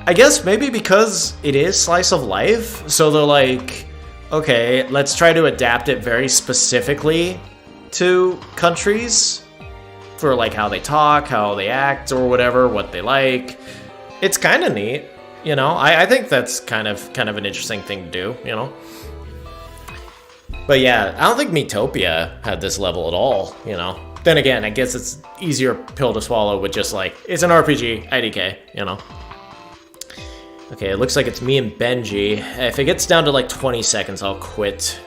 I guess maybe because it is slice of life, so they're like, okay, let's try to adapt it very specifically to countries for like how they talk, how they act, or whatever, what they like. It's kind of neat, you know. I think that's kind of an interesting thing to do, you know. But yeah, I don't think Miitopia had this level at all, you know. Then again, I guess it's easier pill to swallow with just like, it's an RPG, IDK, you know. Okay, it looks like it's me and Benji. If it gets down to like 20 seconds, I'll quit.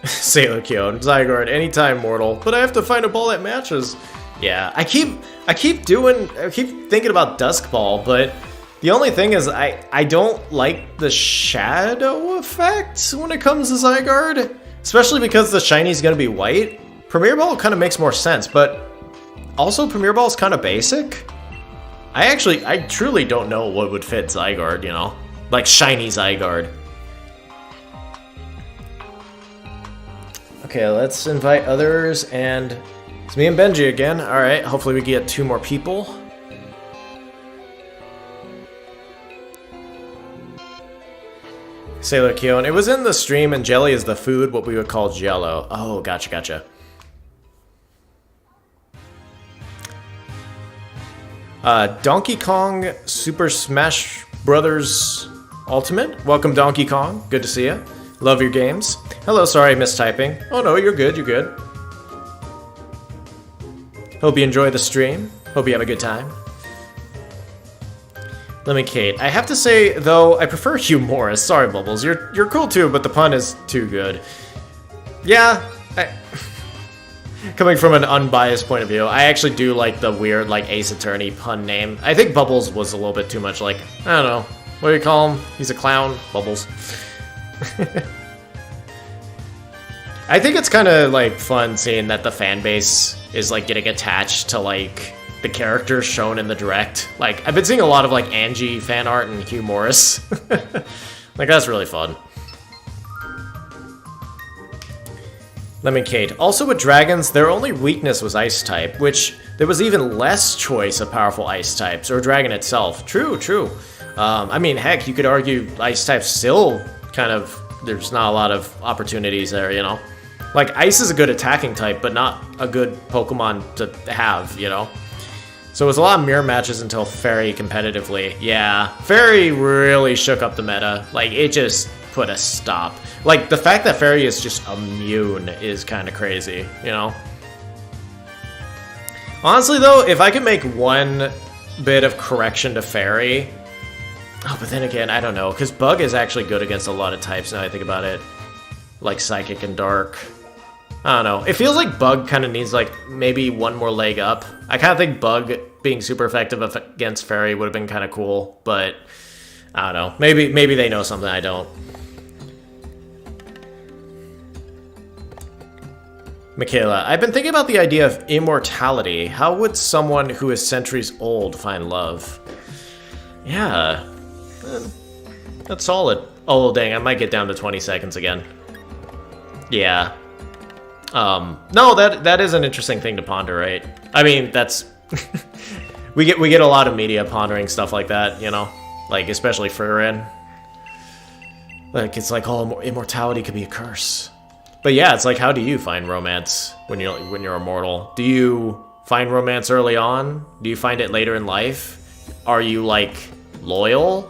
Sailor Kion, Zygarde, anytime mortal, but I have to find a ball that matches. Yeah, I keep thinking about Dusk Ball, but the only thing is I don't like the shadow effect when it comes to Zygarde, especially because the shiny's gonna be white. Premier Ball kind of makes more sense, but also Premier Ball is kind of basic. I truly don't know what would fit Zygarde, you know, like shiny Zygarde. Okay, let's invite others, and it's me and Benji again. All right, hopefully we get 2 more people. Sailor Kion. It was in the stream, and jelly is the food, what we would call jello. Oh, gotcha. Donkey Kong Super Smash Brothers Ultimate. Welcome, Donkey Kong. Good to see you. Love your games. Hello, sorry, mistyping. Oh no, you're good, you're good. Hope you enjoy the stream. Hope you have a good time. Lemoncade. I have to say, though, I prefer Hugh Morris. Sorry, Bubbles. You're cool too, but the pun is too good. Yeah, coming from an unbiased point of view, I actually do like the weird, like, Ace Attorney pun name. I think Bubbles was a little bit too much like, I don't know, what do you call him? He's a clown. Bubbles. I think it's kind of like fun seeing that the fan base is like getting attached to like the characters shown in the direct. Like I've been seeing a lot of like Angie fan art and Hugh Morris. Like that's really fun. Lemoncade. Also with dragons, their only weakness was ice type, which there was even less choice of powerful ice types, or dragon itself. True. I mean, heck, you could argue ice type still kind of, there's not a lot of opportunities there, you know? Like, ice is a good attacking type, but not a good Pokemon to have, you know? So it was a lot of mirror matches until Fairy competitively. Yeah, Fairy really shook up the meta. Like, it just put a stop. Like, the fact that Fairy is just immune is kind of crazy, you know? Honestly, though, if I could make one bit of correction to Fairy... Oh, but then again, I don't know, because Bug is actually good against a lot of types now I think about it. Like Psychic and Dark. I don't know. It feels like Bug kind of needs, like, maybe one more leg up. I kind of think Bug being super effective against Fairy would have been kind of cool, but I don't know. Maybe they know something I don't. Michaela, I've been thinking about the idea of immortality. How would someone who is centuries old find love? Yeah. That's solid. Oh, dang, I might get down to 20 seconds again. Yeah. No, that is an interesting thing to ponder, right? I mean, that's... we get a lot of media pondering stuff like that, you know? Like, especially for Rin. Like, it's like, oh, immortality could be a curse. But yeah, it's like, how do you find romance when you're immortal? Do you find romance early on? Do you find it later in life? Are you, like, loyal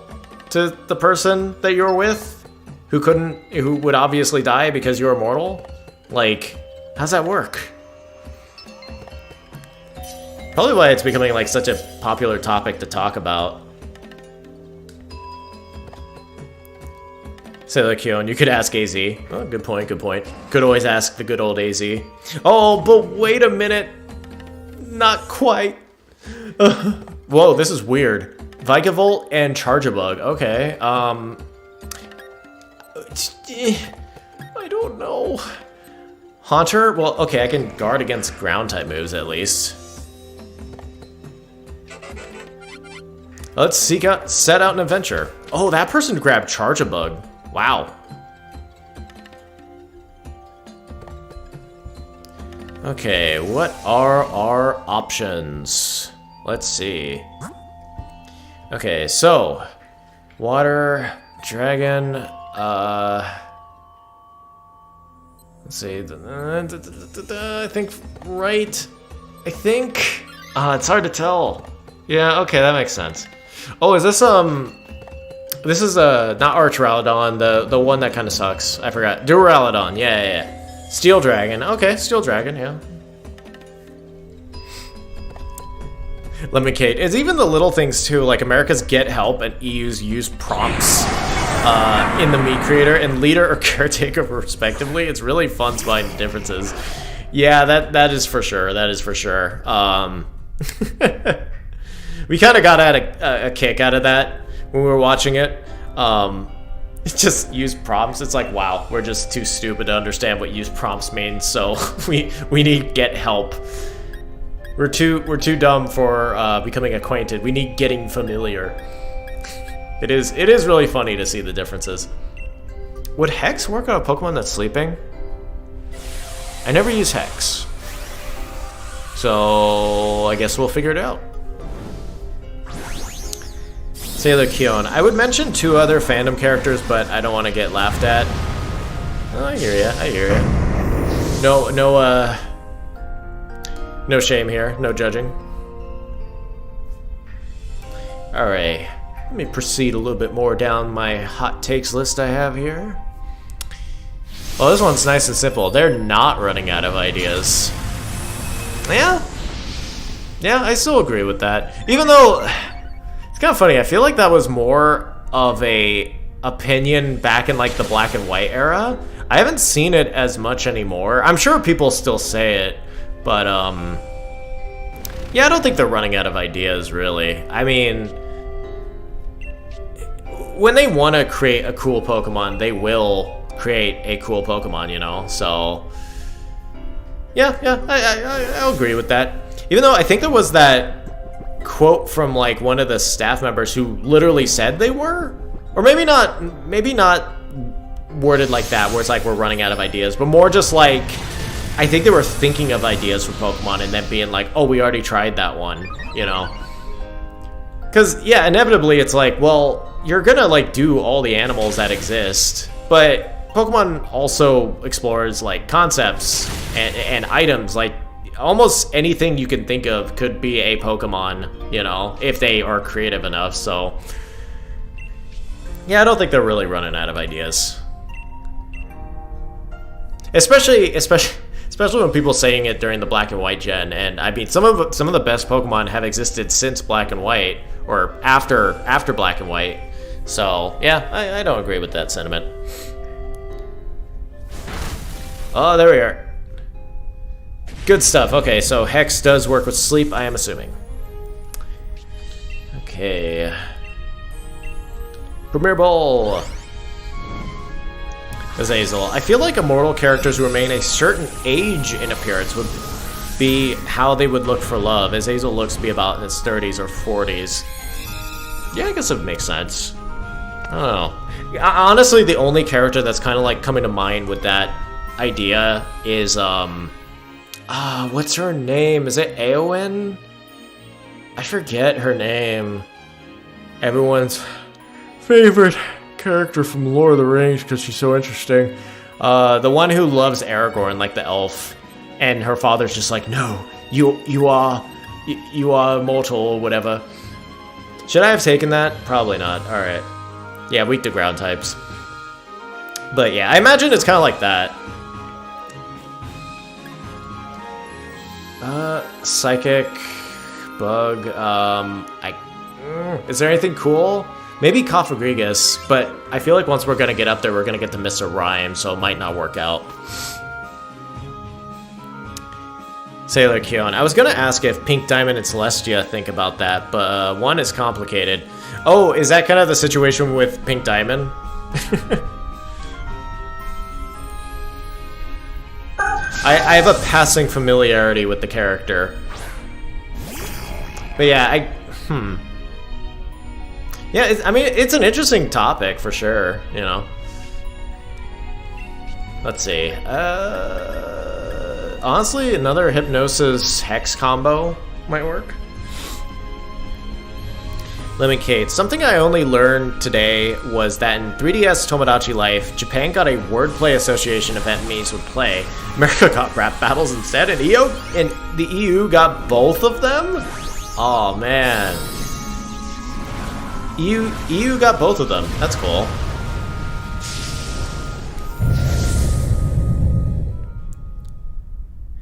to the person that you're with? Who would obviously die because you're immortal? Like, how's that work? Probably why it's becoming, like, such a popular topic to talk about. Sailor Kion, you could ask AZ. Oh, good point, good point. Could always ask the good old AZ. Oh, but wait a minute. Not quite. Whoa, this is weird. Vikavolt and Charjabug. Okay, I don't know. Haunter? Well, okay, I can guard against ground-type moves at least. Let's set out an adventure. Oh, that person grabbed Charjabug. Wow. Okay, what are our options? Let's see. Okay, so water, dragon, let's see. I think right. I think it's hard to tell. Yeah, okay, that makes sense. Oh, is this this is not Archraladon, the one that kind of sucks. I forgot. Duraludon. Yeah. Steel Dragon. Okay, Steel Dragon, yeah. Lemnicate. It's even the little things too, like America's Get Help and EU's use prompts in the Meat Creator and Leader or Caretaker respectively. It's really fun to find differences. Yeah, that is for sure. That is for sure. We kind of got a kick out of that when we were watching it. Just use prompts. It's like, wow, we're just too stupid to understand what use prompts mean. So we need get help. We're too dumb for becoming acquainted. We need getting familiar. It is really funny to see the differences. Would Hex work on a Pokemon that's sleeping? I never use Hex, so I guess we'll figure it out. Sailor Kion. I would mention 2 other fandom characters, but I don't want to get laughed at. Oh, I hear ya. I hear ya. No shame here. No judging. All right. Let me proceed a little bit more down my hot takes list I have here. Well, this one's nice and simple. They're not running out of ideas. Yeah. Yeah, I still agree with that. Even though... It's kind of funny, I feel like that was more of a opinion back in like the black and white era. I haven't seen it as much anymore. I'm sure people still say it, but yeah, I don't think they're running out of ideas really. I mean, when they want to create a cool Pokemon, they will create a cool Pokemon, you know? So yeah, I'll agree with that. Even though I think there was that quote from like one of the staff members who literally said they were, or maybe not worded like that where it's like we're running out of ideas, but more just like I think they were thinking of ideas for Pokemon and then being like, oh, we already tried that one, you know? Because yeah, inevitably it's like, well, you're gonna like do all the animals that exist, but Pokemon also explores like concepts and items. Like almost anything you can think of could be a Pokemon, you know, if they are creative enough. So yeah, I don't think they're really running out of ideas. Especially when people saying it during the Black and White gen. And I mean, some of the best Pokemon have existed since Black and White, or after Black and White. So yeah, I don't agree with that sentiment. Oh, there we are. Good stuff. Okay, so Hex does work with sleep, I am assuming. Okay. Premier Ball. Azazel. I feel like immortal characters who remain a certain age in appearance would be how they would look for love. Azazel looks to be about in his 30s or 40s. Yeah, I guess it makes sense. I don't know. Honestly, the only character that's kind of like coming to mind with that idea is what's her name? Is it Eowyn? I forget her name. Everyone's favorite character from Lord of the Rings because she's so interesting. The one who loves Aragorn, like the elf, and her father's just like, no, you are immortal or whatever. Should I have taken that? Probably not. All right. Yeah, weak to ground types. But yeah, I imagine it's kind of like that. Psychic, bug. Is there anything cool? Maybe Cofagrigus, but I feel like once we're gonna get up there, we're gonna get to Mr. Rhyme, so it might not work out. Sailor Kion. I was gonna ask if Pink Diamond and Celestia think about that, but one is complicated. Oh, is that kind of the situation with Pink Diamond? I have a passing familiarity with the character. But yeah, yeah, I mean, it's an interesting topic for sure, you know. Let's see. Honestly, another Hypnosis Hex combo might work. Lemon Kate. Something I only learned today was that in 3DS Tomodachi Life, Japan got a wordplay association event memes would play. America got rap battles instead, and the EU got both of them? Oh man. EU got both of them. That's cool.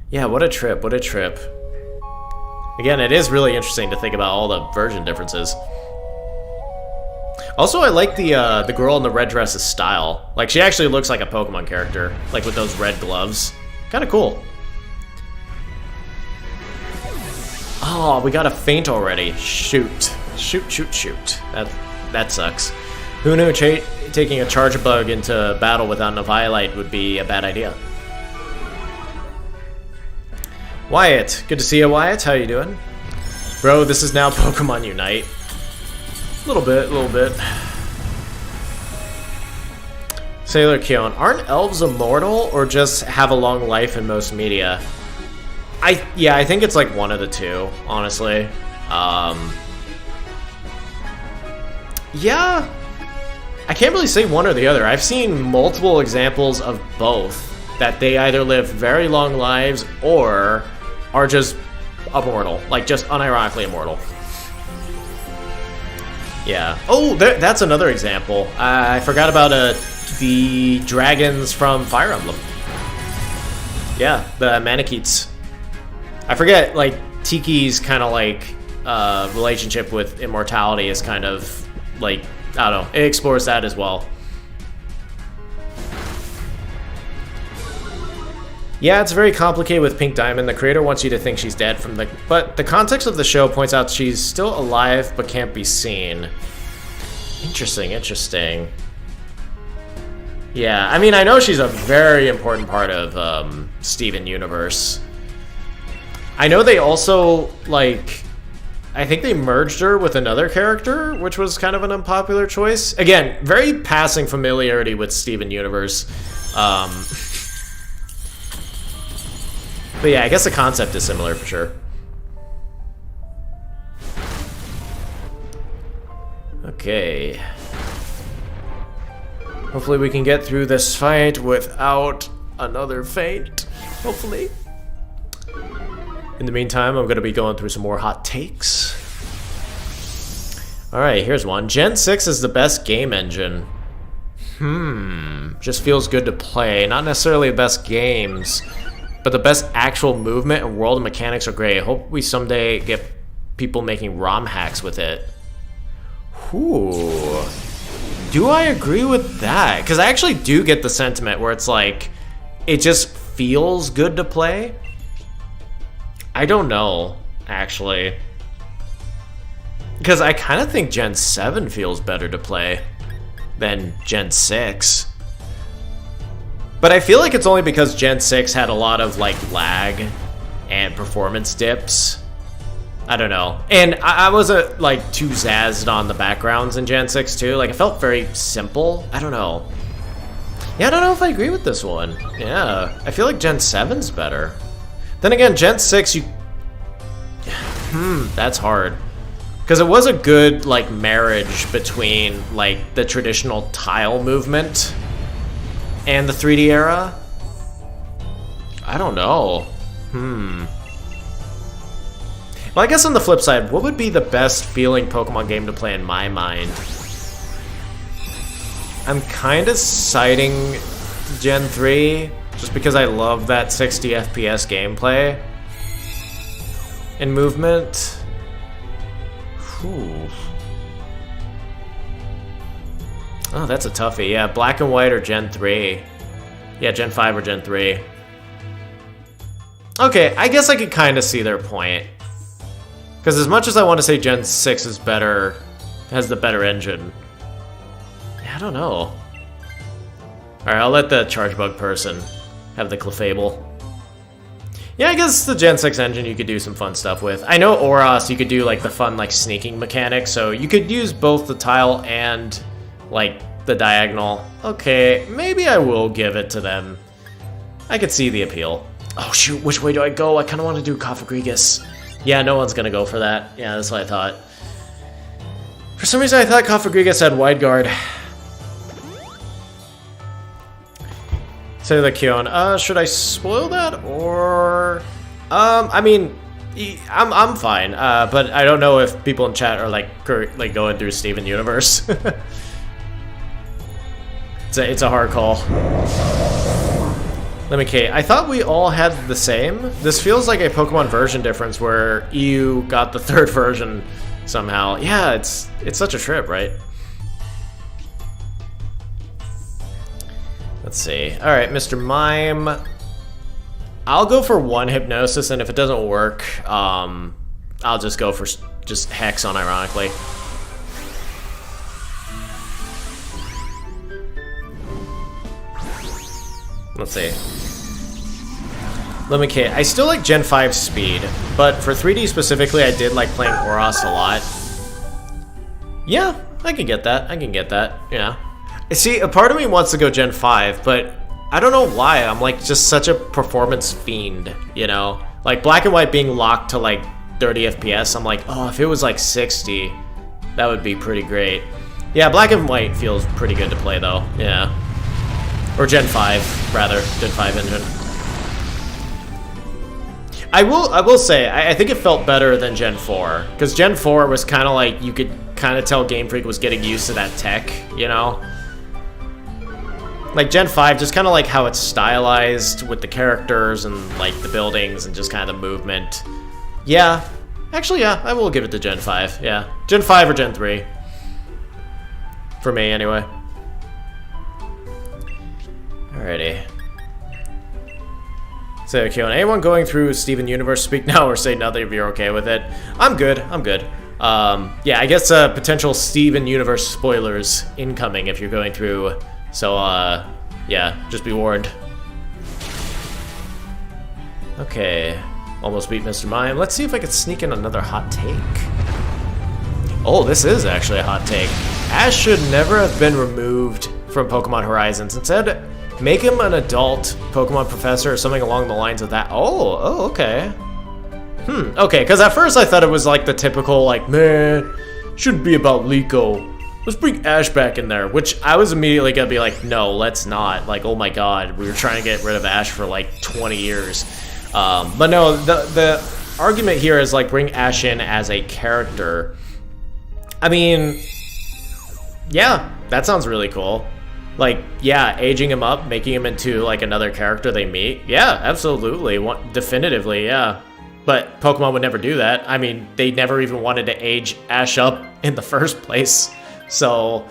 Yeah, what a trip, what a trip. Again, it is really interesting to think about all the version differences. Also, I like the girl in the red dress's style. Like, she actually looks like a Pokemon character, like with those red gloves. Kind of cool. Oh, we got a feint already. Shoot. Shoot, shoot, shoot. That sucks. Who knew taking a Charge Bug into battle without a Violite would be a bad idea? Wyatt. Good to see you, Wyatt. How you doing? Bro, this is now Pokemon Unite. A little bit. Sailor Kion. Aren't elves immortal or just have a long life in most media? Yeah, I think it's like one of the two, honestly. Yeah. I can't really say one or the other. I've seen multiple examples of both. That they either live very long lives or are just immortal. Like, just unironically immortal. Yeah. Oh, that's another example. I forgot about the dragons from Fire Emblem. Yeah, the Manakets. I forget, like, Tiki's kind of like relationship with immortality is kind of like, I don't know, it explores that as well. Yeah, it's very complicated with Pink Diamond. The creator wants you to think she's dead but the context of the show points out she's still alive but can't be seen. Interesting. Yeah, I mean, I know she's a very important part of Steven Universe. I know they also, like, I think they merged her with another character, which was kind of an unpopular choice. Again, very passing familiarity with Steven Universe. But yeah, I guess the concept is similar for sure. Okay. Hopefully we can get through this fight without another feint. Hopefully. In the meantime, I'm going to be going through some more hot takes. Alright, here's one. Gen 6 is the best game engine. Just feels good to play. Not necessarily the best games, but the best actual movement and world mechanics are great. I hope we someday get people making ROM hacks with it. Ooh. Do I agree with that? Because I actually do get the sentiment where it's like, it just feels good to play. I don't know, actually. Because I kind of think Gen 7 feels better to play than Gen 6. But I feel like it's only because Gen 6 had a lot of, like, lag and performance dips. I don't know. And I wasn't, like, too zazzed on the backgrounds in Gen 6, too. Like, it felt very simple. I don't know. Yeah, I don't know if I agree with this one. Yeah, I feel like Gen 7's better. Then again, Gen 6, you... that's hard. Because it was a good, like, marriage between, like, the traditional tile movement and the 3D era. I don't know. Well, I guess on the flip side, what would be the best feeling Pokemon game to play in my mind? I'm kind of citing Gen 3, just because I love that 60 FPS gameplay and movement. Ooh. Oh, that's a toughie. Yeah, Black and White or Gen 3. Yeah, Gen 5 or Gen 3. Okay, I guess I could kind of see their point. Because as much as I want to say Gen 6 is better, has the better engine. Yeah, I don't know. Alright, I'll let the Charge Bug person have the Clefable. Yeah, I guess the Gen 6 engine you could do some fun stuff with. I know Oros, you could do like the fun like sneaking mechanic, so you could use both the tile and like the diagonal. Okay, maybe I will give it to them. I could see the appeal. Oh shoot, which way do I go? I kind of want to do Cofagrigus. Yeah, no one's gonna go for that. Yeah, that's what I thought. For some reason I thought Cofagrigus had Wide Guard. Say the Kion. Should I spoil that or? I mean, I'm fine. But I don't know if people in chat are like going through Steven Universe. it's a hard call. Let me Kate. I thought we all had the same. This feels like a Pokemon version difference where EU got the third version somehow. Yeah, it's such a trip, right? Let's see. All right, Mr. Mime. I'll go for one Hypnosis, and if it doesn't work, I'll just go for just Hex unironically. Let's see. Let me Kate. I still like Gen 5 speed, but for 3D specifically, I did like playing Oros a lot. Yeah, I can get that. I can get that. Yeah. See, a part of me wants to go Gen 5, but I don't know why. I'm like just such a performance fiend, you know? Like Black and White being locked to like 30 FPS, I'm like, oh, if it was like 60, that would be pretty great. Yeah, Black and White feels pretty good to play though, yeah. Or Gen 5, rather, Gen 5 engine. I will say, I think it felt better than Gen 4, because Gen 4 was kind of like, you could kind of tell Game Freak was getting used to that tech, you know? Like Gen 5, just kind of like how it's stylized with the characters and like the buildings and just kind of the movement. Yeah, actually, yeah, I will give it to Gen 5, yeah. Gen 5 or Gen 3. For me, anyway. Alrighty. So, Q&A, anyone going through Steven Universe speak now or say nothing if you're okay with it? I'm good, I'm good. Yeah, I guess potential Steven Universe spoilers incoming if you're going through. So, yeah, just be warned. Okay, almost beat Mr. Mime. Let's see if I can sneak in another hot take. Oh, this is actually a hot take. Ash should never have been removed from Pokemon Horizons. Instead, make him an adult Pokemon professor or something along the lines of that. Oh, okay. Okay, because at first I thought it was like the typical, like, man, shouldn't be about Liko. Let's bring Ash back in there, which I was immediately gonna be like, no, let's not. Like, oh my god, we were trying to get rid of Ash for like 20 years. But no, the argument here is like bring Ash in as a character. I mean, yeah, that sounds really cool. Like, yeah, aging him up, making him into like another character they meet. Yeah, absolutely, definitively, yeah. But Pokemon would never do that. I mean, they never even wanted to age Ash up in the first place. So,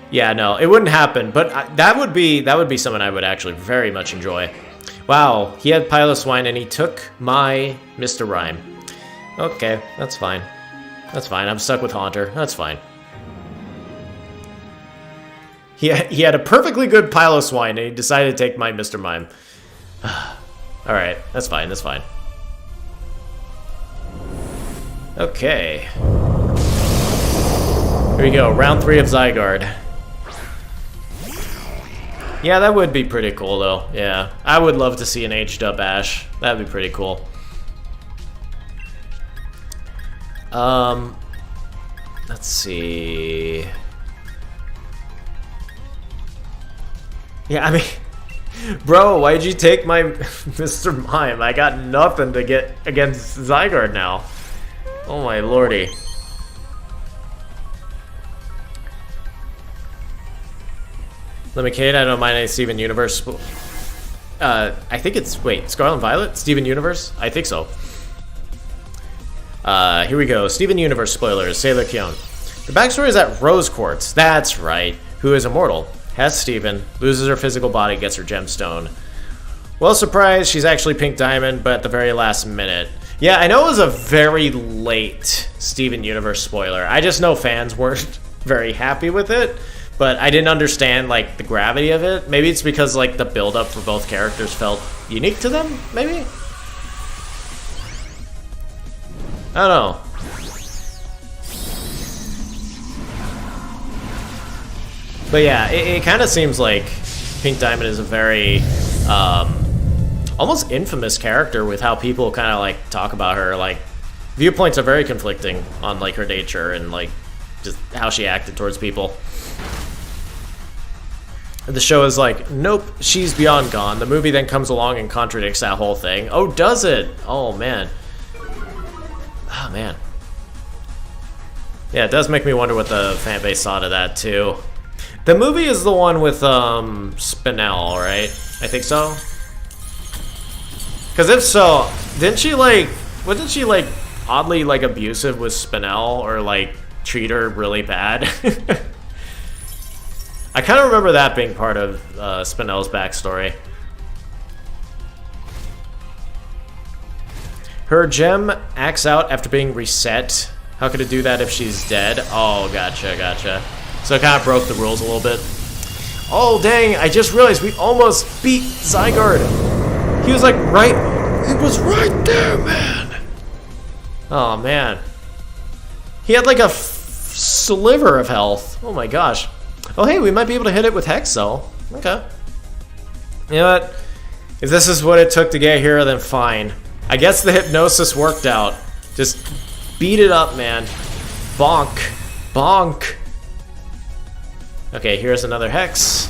yeah, no, it wouldn't happen. But that would be something I would actually very much enjoy. Wow, he had Piloswine and he took my Mr. Rhyme. Okay, that's fine. That's fine. I'm stuck with Haunter. That's fine. He had a perfectly good Piloswine and he decided to take my Mr. Mime. Alright, that's fine. That's fine. Okay. Here we go, round 3 of Zygarde. Yeah, that would be pretty cool though, yeah. I would love to see an aged up Ash. That'd be pretty cool. Let's see. Yeah, I mean, bro, why'd you take my Mr. Mime? I got nothing to get against Zygarde now. Oh my lordy. Lemon Kate, I don't mind any Steven Universe. I think it's, wait, Scarlet and Violet? Steven Universe? I think so. Here we go. Steven Universe spoilers. Sailor Kion. The backstory is that Rose Quartz, that's right, who is immortal, has Steven, loses her physical body, gets her gemstone. Well, surprise, she's actually Pink Diamond, but at the very last minute. Yeah, I know it was a very late Steven Universe spoiler. I just know fans weren't very happy with it, but I didn't understand, like, the gravity of it. Maybe it's because, like, the build-up for both characters felt unique to them, maybe? I don't know. But yeah, it kind of seems like Pink Diamond is a very, almost infamous character with how people kind of, like, talk about her. Like, viewpoints are very conflicting on, like, her nature and, like, just how she acted towards people. The show is like, nope, she's beyond gone. The movie then comes along and contradicts that whole thing. Oh, does it? Oh, man. Oh, man. Yeah, it does make me wonder what the fanbase thought of that, too. The movie is the one with, Spinel, right? I think so? Because if so, didn't she, like... Wasn't she, like, oddly, like, abusive with Spinel? Or, like, treat her really bad? I kind of remember that being part of Spinel's backstory. Her gem acts out after being reset. How could it do that if she's dead? Oh, gotcha, gotcha. So it kind of broke the rules a little bit. Oh, dang, I just realized we almost beat Zygarde. He was like right... It was right there, man. Oh, man. He had like a sliver of health. Oh, my gosh. Oh, hey, we might be able to hit it with Hex, though. Okay. You know what? If this is what it took to get here, then fine. I guess the hypnosis worked out. Just beat it up, man. Bonk. Bonk. Okay, here's another Hex.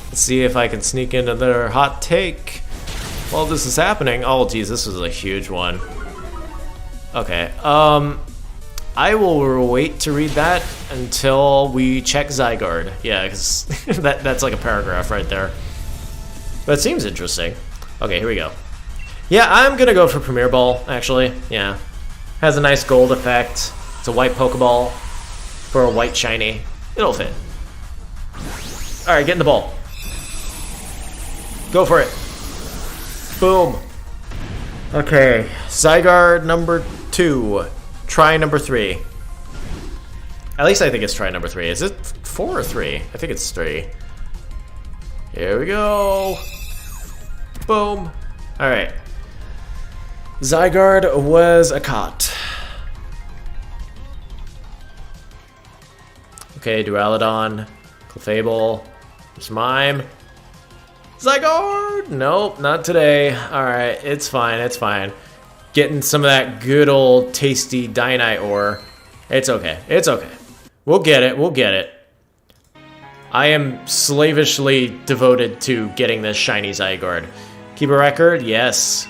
Let's see if I can sneak into their hot take while this is happening. Oh, geez, this was a huge one. Okay, I will wait to read that until we check Zygarde. Yeah, because that's like a paragraph right there. But it seems interesting. Okay, here we go. Yeah, I'm going to go for Premier Ball, actually. Yeah. Has a nice gold effect. It's a white Pokeball for a white shiny. It'll fit. Alright, get in the ball. Go for it. Boom. Okay, Zygarde number 2. Try number 3. At least I think it's try number 3. Is it 4 or 3? I think it's 3. Here we go. Boom. Alright. Zygarde was a cot. Okay, Duraludon, Clefable, there's Mime. Zygarde! Nope, not today. Alright, it's fine, it's fine. Getting some of that good old tasty Dynite ore. It's okay, it's okay. We'll get it, we'll get it. I am slavishly devoted to getting this shiny Zygarde. Keep a record? Yes.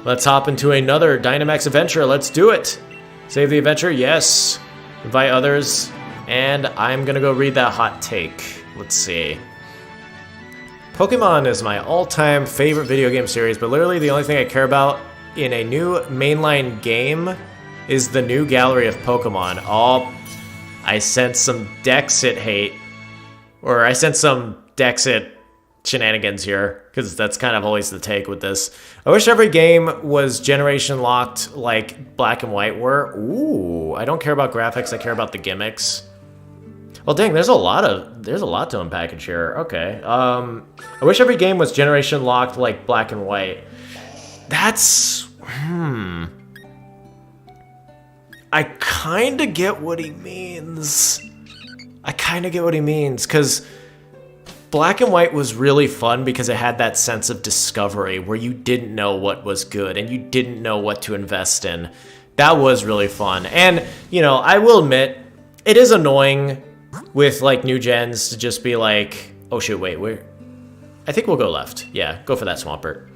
Let's hop into another DYNAMAX adventure. Let's do it. Save the adventure? Yes. Invite others. And I'm gonna go read that hot take. Let's see. Pokemon is my all-time favorite video game series, but literally the only thing I care about in a new mainline game is the new gallery of Pokemon. Oh, I sense some Dexit hate. Or I sense some Dexit shenanigans here, because that's kind of always the take with this. I wish every game was generation locked like Black and White were. Ooh, I don't care about graphics, I care about the gimmicks. Well, dang, there's a lot to unpackage here. Okay. I wish every game was generation locked like Black and White. That's... I kind of get what he means. Because Black and White was really fun because it had that sense of discovery where you didn't know what was good and you didn't know what to invest in. That was really fun. And, you know, I will admit, it is annoying with, like, new gens to just be like, oh, shoot, wait, I think we'll go left. Yeah, go for that Swampert.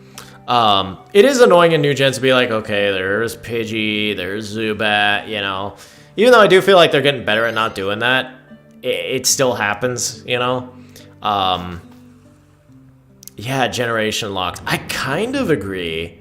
It is annoying in new gens to be like, okay, there's Pidgey, there's Zubat, you know. Even though I do feel like they're getting better at not doing that, it still happens, you know. Yeah, generation locked. I kind of agree.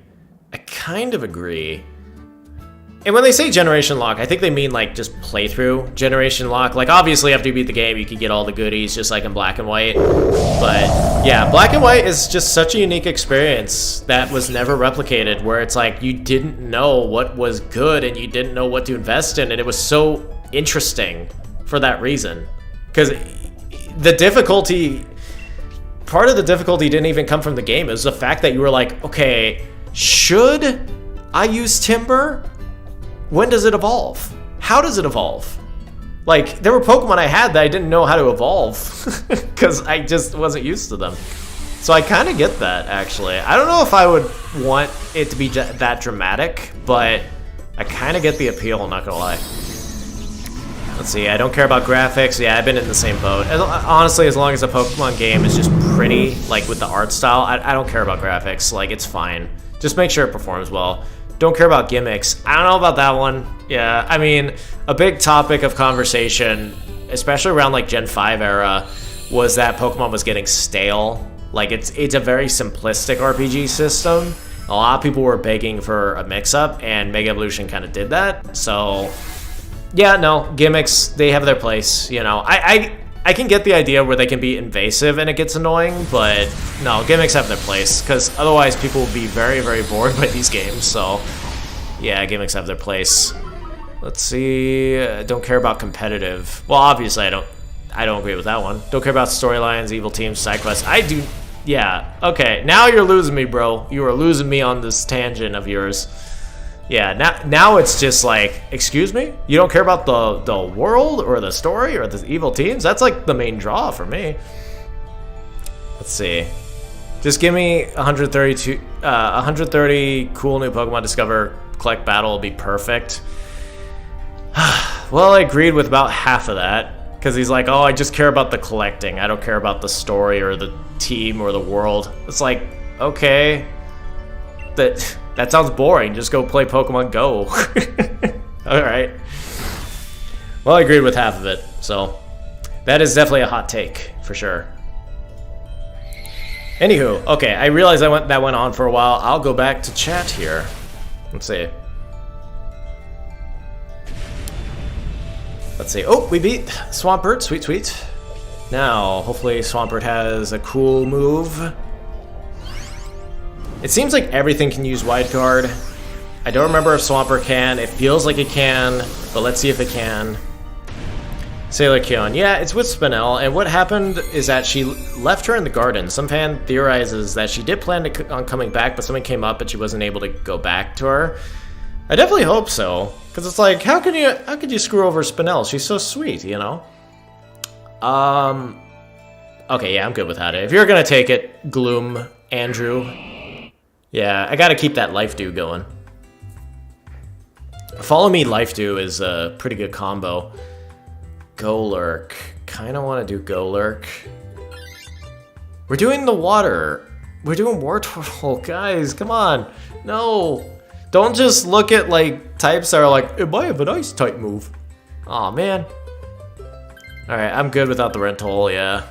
And when they say generation lock, I think they mean, like, just playthrough generation lock. Like, obviously, after you beat the game, you can get all the goodies, just like in Black and White. But, yeah, Black and White is just such a unique experience that was never replicated, where it's like, you didn't know what was good, and you didn't know what to invest in, and it was so interesting for that reason. Because the difficulty... Part of the difficulty didn't even come from the game. It was the fact that you were like, okay, should I use Timber? When does it evolve? How does it evolve? Like, there were Pokemon I had that I didn't know how to evolve because I just wasn't used to them. So I kind of get that, actually. I don't know if I would want it to be that dramatic, but I kind of get the appeal, I'm not gonna lie. Let's see, I don't care about graphics. Yeah, I've been in the same boat. Honestly, as long as a Pokemon game is just pretty, like with the art style, I don't care about graphics. Like, it's fine. Just make sure it performs well. Don't care about gimmicks. I don't know about that one. Yeah, I mean, a big topic of conversation, especially around like Gen 5 era, was that Pokemon was getting stale. Like, it's a very simplistic RPG system. A lot of people were begging for a mix-up, and Mega Evolution kind of did that. So, yeah, no, gimmicks, they have their place, you know. I can get the idea where they can be invasive and it gets annoying, but no, gimmicks have their place, because otherwise people will be very, very bored by these games, so yeah, gimmicks have their place. Let's see, don't care about competitive. Well, obviously I don't agree with that one. Don't care about storylines, evil teams, side quests. I do, yeah, okay, now you're losing me, bro. You are losing me on this tangent of yours. Yeah, now it's just like, excuse me? You don't care about the world or the story or the evil teams? That's like the main draw for me. Let's see. Just give me 130 cool new Pokemon discover, collect battle will be perfect. Well, I agreed with about half of that, because he's like, oh, I just care about the collecting. I don't care about the story or the team or the world. It's like, okay, that sounds boring. Just go play Pokemon Go. Alright. Well, I agreed with half of it, so that is definitely a hot take, for sure. Anywho, okay, I realize that went on for a while. I'll go back to chat here. Let's see. Let's see. Oh, we beat Swampert. Sweet, sweet. Now, hopefully Swampert has a cool move. It seems like everything can use Wide Guard. I don't remember if Swampert can. It feels like it can, but let's see if it can. Sailor Kion. Yeah, it's with Spinel, and what happened is that she left her in the garden. Some fan theorizes that she did plan on coming back, but something came up and she wasn't able to go back to her. I definitely hope so, because it's like, how could you screw over Spinel? She's so sweet, you know? Okay, yeah, I'm good with that. If you're gonna take it, Gloom, Andrew. Yeah, I gotta keep that Life Dew going. Follow Me Life Dew is a pretty good combo. Golurk. Kinda wanna do Golurk. We're doing the water. We're doing War Turtle. Guys, come on. No. Don't just look at, like, types that are like, it might have a nice type move. Aw, man. Alright, I'm good without the rental, yeah.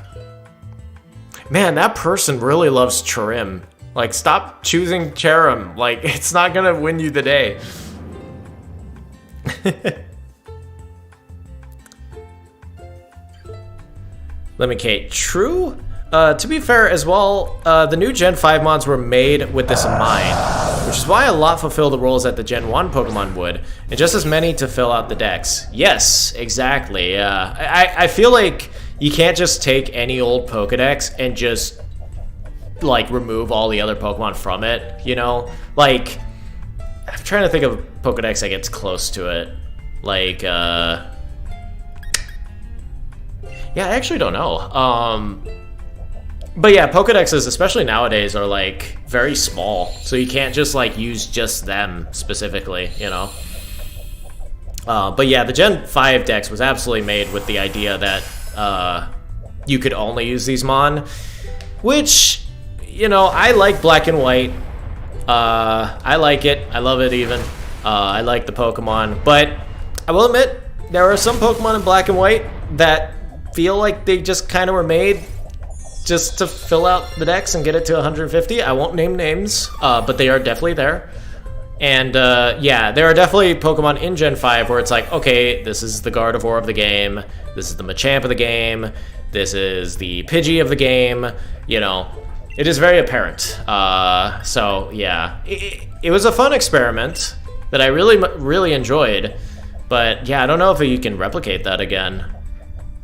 Man, that person really loves Chirim. Like, stop choosing Cherim. Like, it's not gonna win you the day. Lemmy true? To be fair as well, the new Gen 5 mods were made with this in mind, which is why a lot fulfill the roles that the Gen 1 Pokemon would, and just as many to fill out the decks. Yes, exactly, I feel like you can't just take any old Pokedex and just like remove all the other Pokemon from it, you know? Like, I'm trying to think of a Pokedex that gets close to it. Like, yeah, I actually don't know. But yeah, Pokedexes, especially nowadays, are like very small, so you can't just like use just them specifically, you know? But yeah, the Gen 5 Dex was absolutely made with the idea that you could only use these Mon, which, you know, I like black and white. I like it. I love it even. I like the Pokemon, but I will admit, there are some Pokemon in black and white that feel like they just kind of were made just to fill out the Dex and get it to 150. I won't name names, but they are definitely there. And yeah, there are definitely Pokemon in Gen 5 where it's like, okay, this is the Gardevoir of the game, this is the Machamp of the game, this is the Pidgey of the game, you know. It is very apparent. So yeah, it was a fun experiment that I really enjoyed. But yeah, I don't know if you can replicate that again.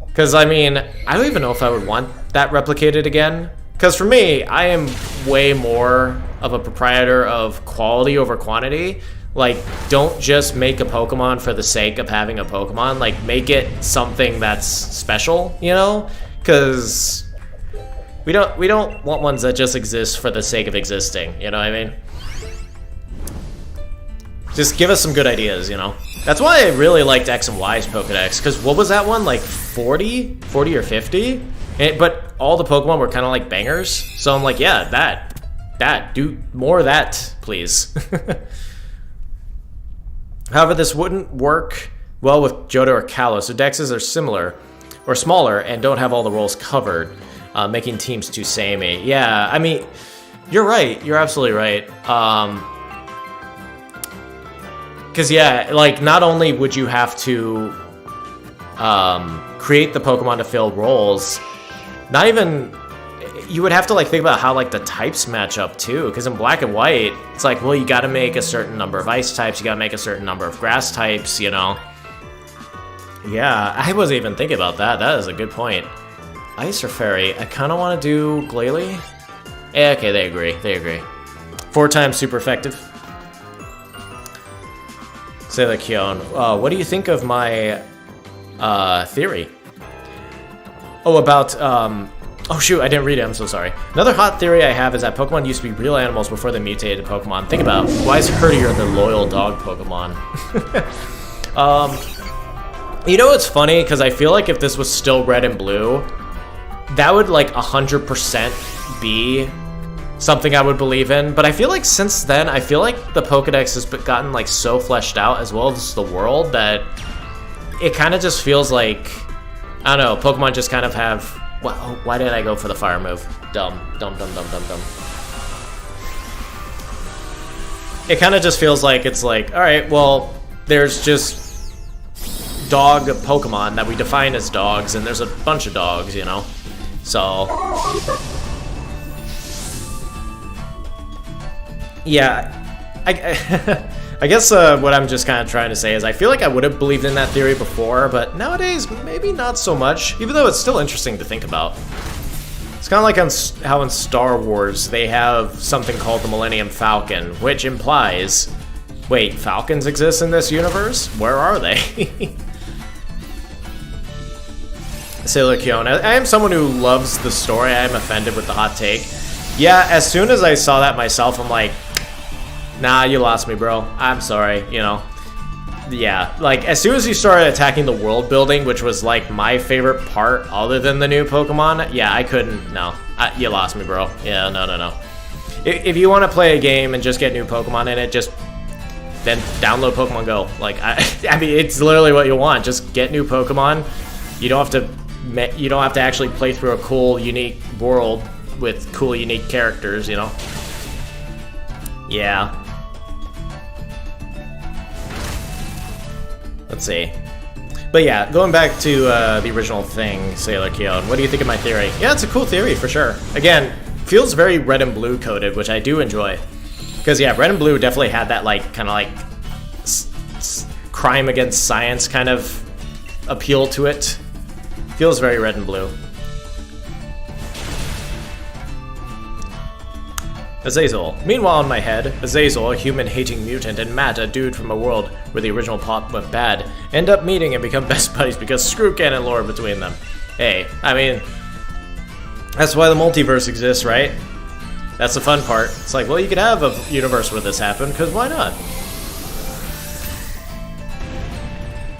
Because I mean, I don't even know if I would want that replicated again. Because for me, I am way more of a proprietor of quality over quantity. Like, don't just make a Pokemon for the sake of having a Pokemon. Like, make it something that's special, you know? Because we don't want ones that just exist for the sake of existing, you know what I mean? Just give us some good ideas, you know? That's why I really liked X and Y's Pokedex, because what was that one, like 40 or 50? But all the Pokemon were kind of like bangers, so I'm like, yeah, do more of that, please. However, this wouldn't work well with Johto or Kalos, so Dexes are similar, or smaller, and don't have all the roles covered, making teams too samey. Yeah, I mean, you're right, you're absolutely right. Because, yeah, like, not only would you have to create the Pokemon to fill roles, not even, you would have to, like, think about how, like, the types match up, too. Because in black and white, it's like, well, you gotta make a certain number of ice types, you gotta make a certain number of grass types, you know? Yeah, I wasn't even thinking about that. That is a good point. Ice or Fairy? I kind of want to do Glalie. Yeah, okay, they agree. 4 times super effective. Sailor Kion, what do you think of my theory? Oh, about, oh shoot, I didn't read it, I'm so sorry. Another hot theory I have is that Pokemon used to be real animals before they mutated to Pokemon. Think about, why is Herdier the loyal dog Pokemon? You know what's funny? Because I feel like if this was still red and blue, that would like 100% be something I would believe in, but I feel like since then, I feel like the Pokedex has gotten like so fleshed out, as well as the world, that it kind of just feels like, I don't know, Pokemon just kind of have, well, why did I go for the fire move? Dumb. It kind of just feels like it's like, all right, well, there's just dog Pokemon that we define as dogs, and there's a bunch of dogs, you know? So yeah, I guess what I'm just kind of trying to say is I feel like I would have believed in that theory before, but nowadays, maybe not so much, even though it's still interesting to think about. It's kind of like how in Star Wars, they have something called the Millennium Falcon, which implies, wait, Falcons exist in this universe? Where are they? Sailor Kion, I am someone who loves the story. I am offended with the hot take. Yeah, as soon as I saw that myself, I'm like, nah, you lost me, bro. I'm sorry, you know. Yeah, like, as soon as you started attacking the world building, which was, like, my favorite part other than the new Pokemon, yeah, I couldn't, no. You lost me, bro. Yeah, no. If you want to play a game and just get new Pokemon in it, just then download Pokemon Go. Like, I mean, it's literally what you want. Just get new Pokemon. You don't have to actually play through a cool, unique world with cool, unique characters, you know? Yeah. Let's see. But yeah, going back to the original thing, Sailor Kion, what do you think of my theory? Yeah, it's a cool theory, for sure. Again, feels very red and blue coded, which I do enjoy. Because, yeah, red and blue definitely had that, like, kind of like crime against science kind of appeal to it. Feels very red and blue. Azazel. Meanwhile, in my head, Azazel, a human-hating mutant, and Matt, a dude from a world where the original plot went bad, end up meeting and become best buddies because screw canon lore between them. Hey, I mean, that's why the multiverse exists, right? That's the fun part. It's like, well, you could have a universe where this happened, because why not?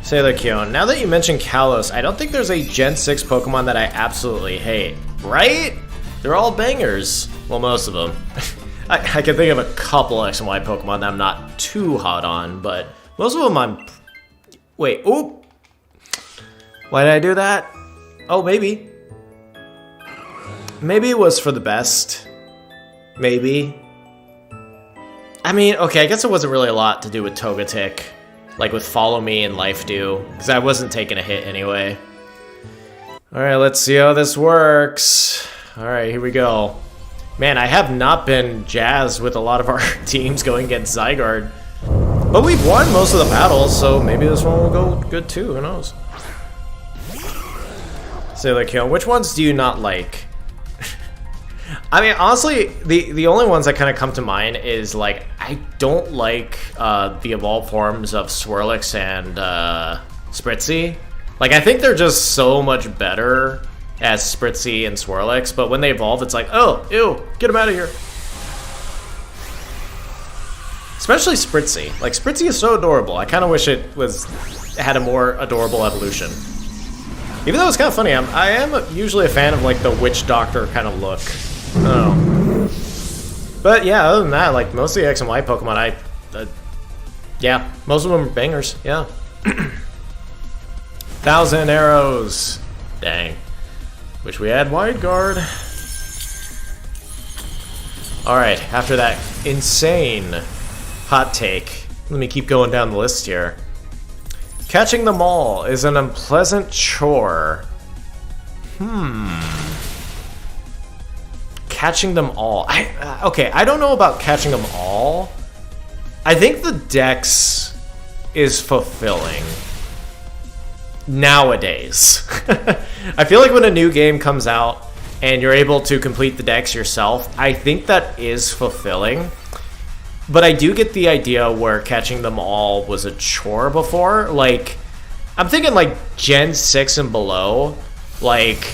Sailor Kion. Now that you mention Kalos, I don't think there's a Gen 6 Pokemon that I absolutely hate. Right? They're all bangers. Well, most of them. I can think of a couple X and Y Pokemon that I'm not too hot on, but most of them I'm... Wait, oop! Why did I do that? Oh, maybe. Maybe it was for the best. Maybe. I mean, okay, I guess it wasn't really a lot to do with Togetic. Like with Follow Me and Life Dew, because I wasn't taking a hit anyway. Alright, let's see how this works. Alright, here we go. Man, I have not been jazzed with a lot of our teams going against Zygarde. But we've won most of the battles, so maybe this one will go good too, who knows. Sailor Kill, which ones do you not like? I mean, honestly, the only ones that kind of come to mind is, like, I don't like the evolved forms of Swirlix and Spritzee. Like, I think they're just so much better as Spritzee and Swirlix, but when they evolve, it's like, oh, ew, get them out of here. Especially Spritzee. Like, Spritzee is so adorable. I kind of wish it had a more adorable evolution. Even though it's kind of funny, I am usually a fan of, like, the witch doctor kind of look. Oh. But yeah, other than that, like, most of the X and Y Pokemon, yeah, most of them are bangers, yeah. 1,000 arrows. Dang. Wish we had Wide Guard. Alright, after that insane hot take, let me keep going down the list here. Catching them all is an unpleasant chore. Catching them all. Okay, I don't know about catching them all. I think the Dex is fulfilling. Nowadays. I feel like when a new game comes out and you're able to complete the Dex yourself, I think that is fulfilling. But I do get the idea where catching them all was a chore before. Like, I'm thinking like Gen 6 and below. Like,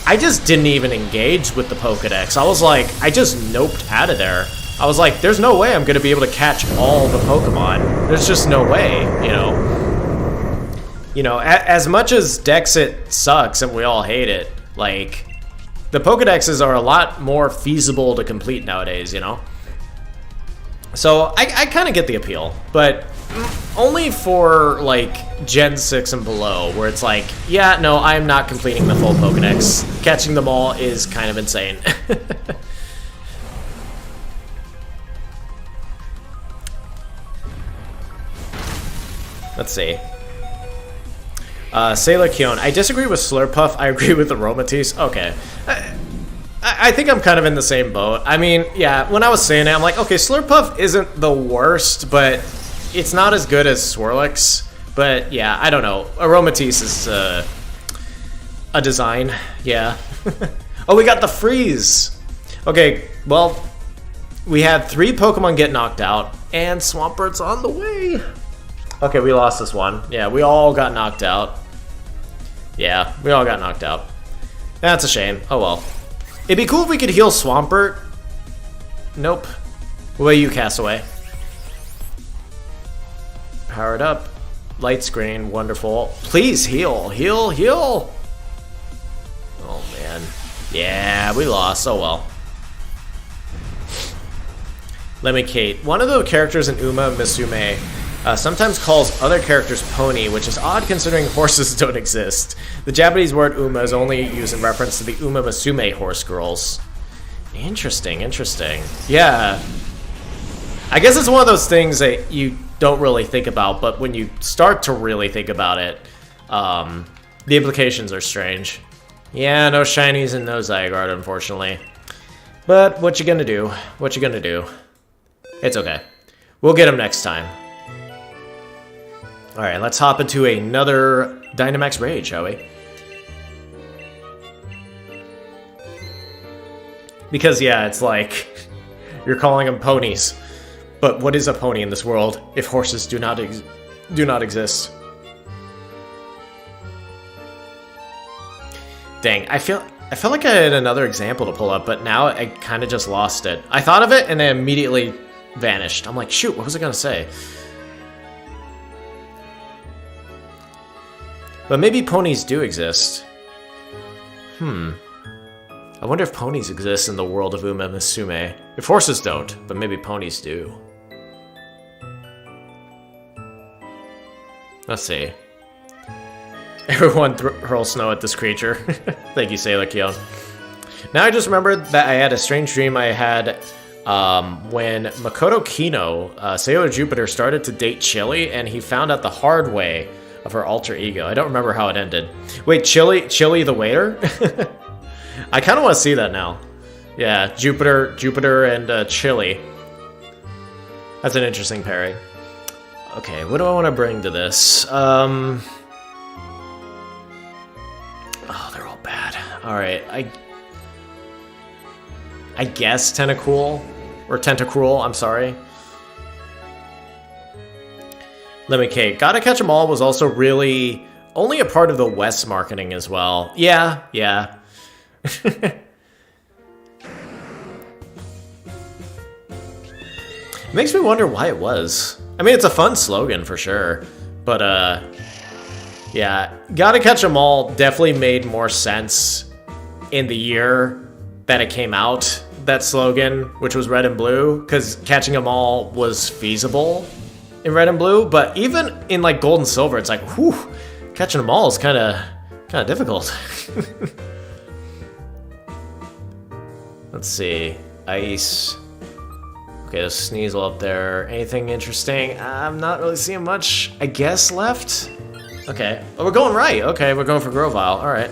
I just didn't even engage with the Pokedex. I was like, I just noped out of there. I was like, there's no way I'm going to be able to catch all the Pokemon. There's just no way, you know. You know, as much as Dexit sucks and we all hate it, like, the Pokedexes are a lot more feasible to complete nowadays, you know. So I kind of get the appeal, but only for like Gen 6 and below, where it's like, yeah, no, I'm not completing the full Pokedex. Catching them all is kind of insane. Let's see. Sailor Kion, I disagree with Slurpuff. I agree with Aromatisse. Okay. I think I'm kind of in the same boat. I mean, yeah, when I was saying it, I'm like, okay, Slurpuff isn't the worst, but it's not as good as Swirlix. But yeah, I don't know. Aromatisse is a design, yeah. Oh, we got the freeze. Okay, well, we had 3 Pokemon get knocked out, and Swampert's on the way. Okay, we lost this one. Yeah, we all got knocked out. Yeah, we all got knocked out. That's a shame. Oh well. It'd be cool if we could heal Swampert. Nope. What about you, Castaway? Powered up. Light screen, wonderful. Please heal, heal, heal! Oh man. Yeah, we lost, oh well. Lemmy-Kate. One of the characters in Uma Musume sometimes calls other characters pony, which is odd considering horses don't exist. The Japanese word Uma is only used in reference to the Uma Musume horse girls. Interesting, interesting. Yeah. I guess it's one of those things that you don't really think about, but when you start to really think about it, the implications are strange. Yeah, no shinies and no Zygarde, unfortunately. But what you gonna do? What you gonna do? It's okay. We'll get him next time. Alright, let's hop into another Dynamax raid, shall we? Because, yeah, it's like, you're calling them ponies. But what is a pony in this world if horses do not exist? Dang, I feel like I had another example to pull up, but now I kind of just lost it. I thought of it and it immediately vanished. I'm like, shoot, what was I gonna say? But maybe ponies do exist. I wonder if ponies exist in the world of Uma Musume. If horses don't, but maybe ponies do. Let's see. Everyone hurl snow at this creature. Thank you, Sailor Keon. Now I just remembered that I had a strange dream I had when Makoto Kino, Sailor Jupiter, started to date Chili, and he found out the hard way of her alter ego. I don't remember how it ended. Wait, Chili the waiter? I kind of want to see that now. Yeah, Jupiter and Chili. That's an interesting pairing. Okay, what do I want to bring to this? Oh, they're all bad. Alright, I guess Tentacruel. Or Tentacruel, I'm sorry. Lemon Cake. Gotta Catch 'Em All was also really only a part of the West marketing as well. Yeah. Makes me wonder why it was. I mean, it's a fun slogan for sure. But, yeah. Gotta Catch 'Em All definitely made more sense in the year that it came out, that slogan, which was Red and Blue, because Catching 'Em All was feasible in Red and Blue, but even in like Gold and Silver, it's like, whew, Catching 'Em All is kind of difficult. Let's see, Ice. Okay, there's Sneasel up there. Anything interesting? I'm not really seeing much, I guess, left. Okay, oh, we're going right. Okay, we're going for Grovyle. All right.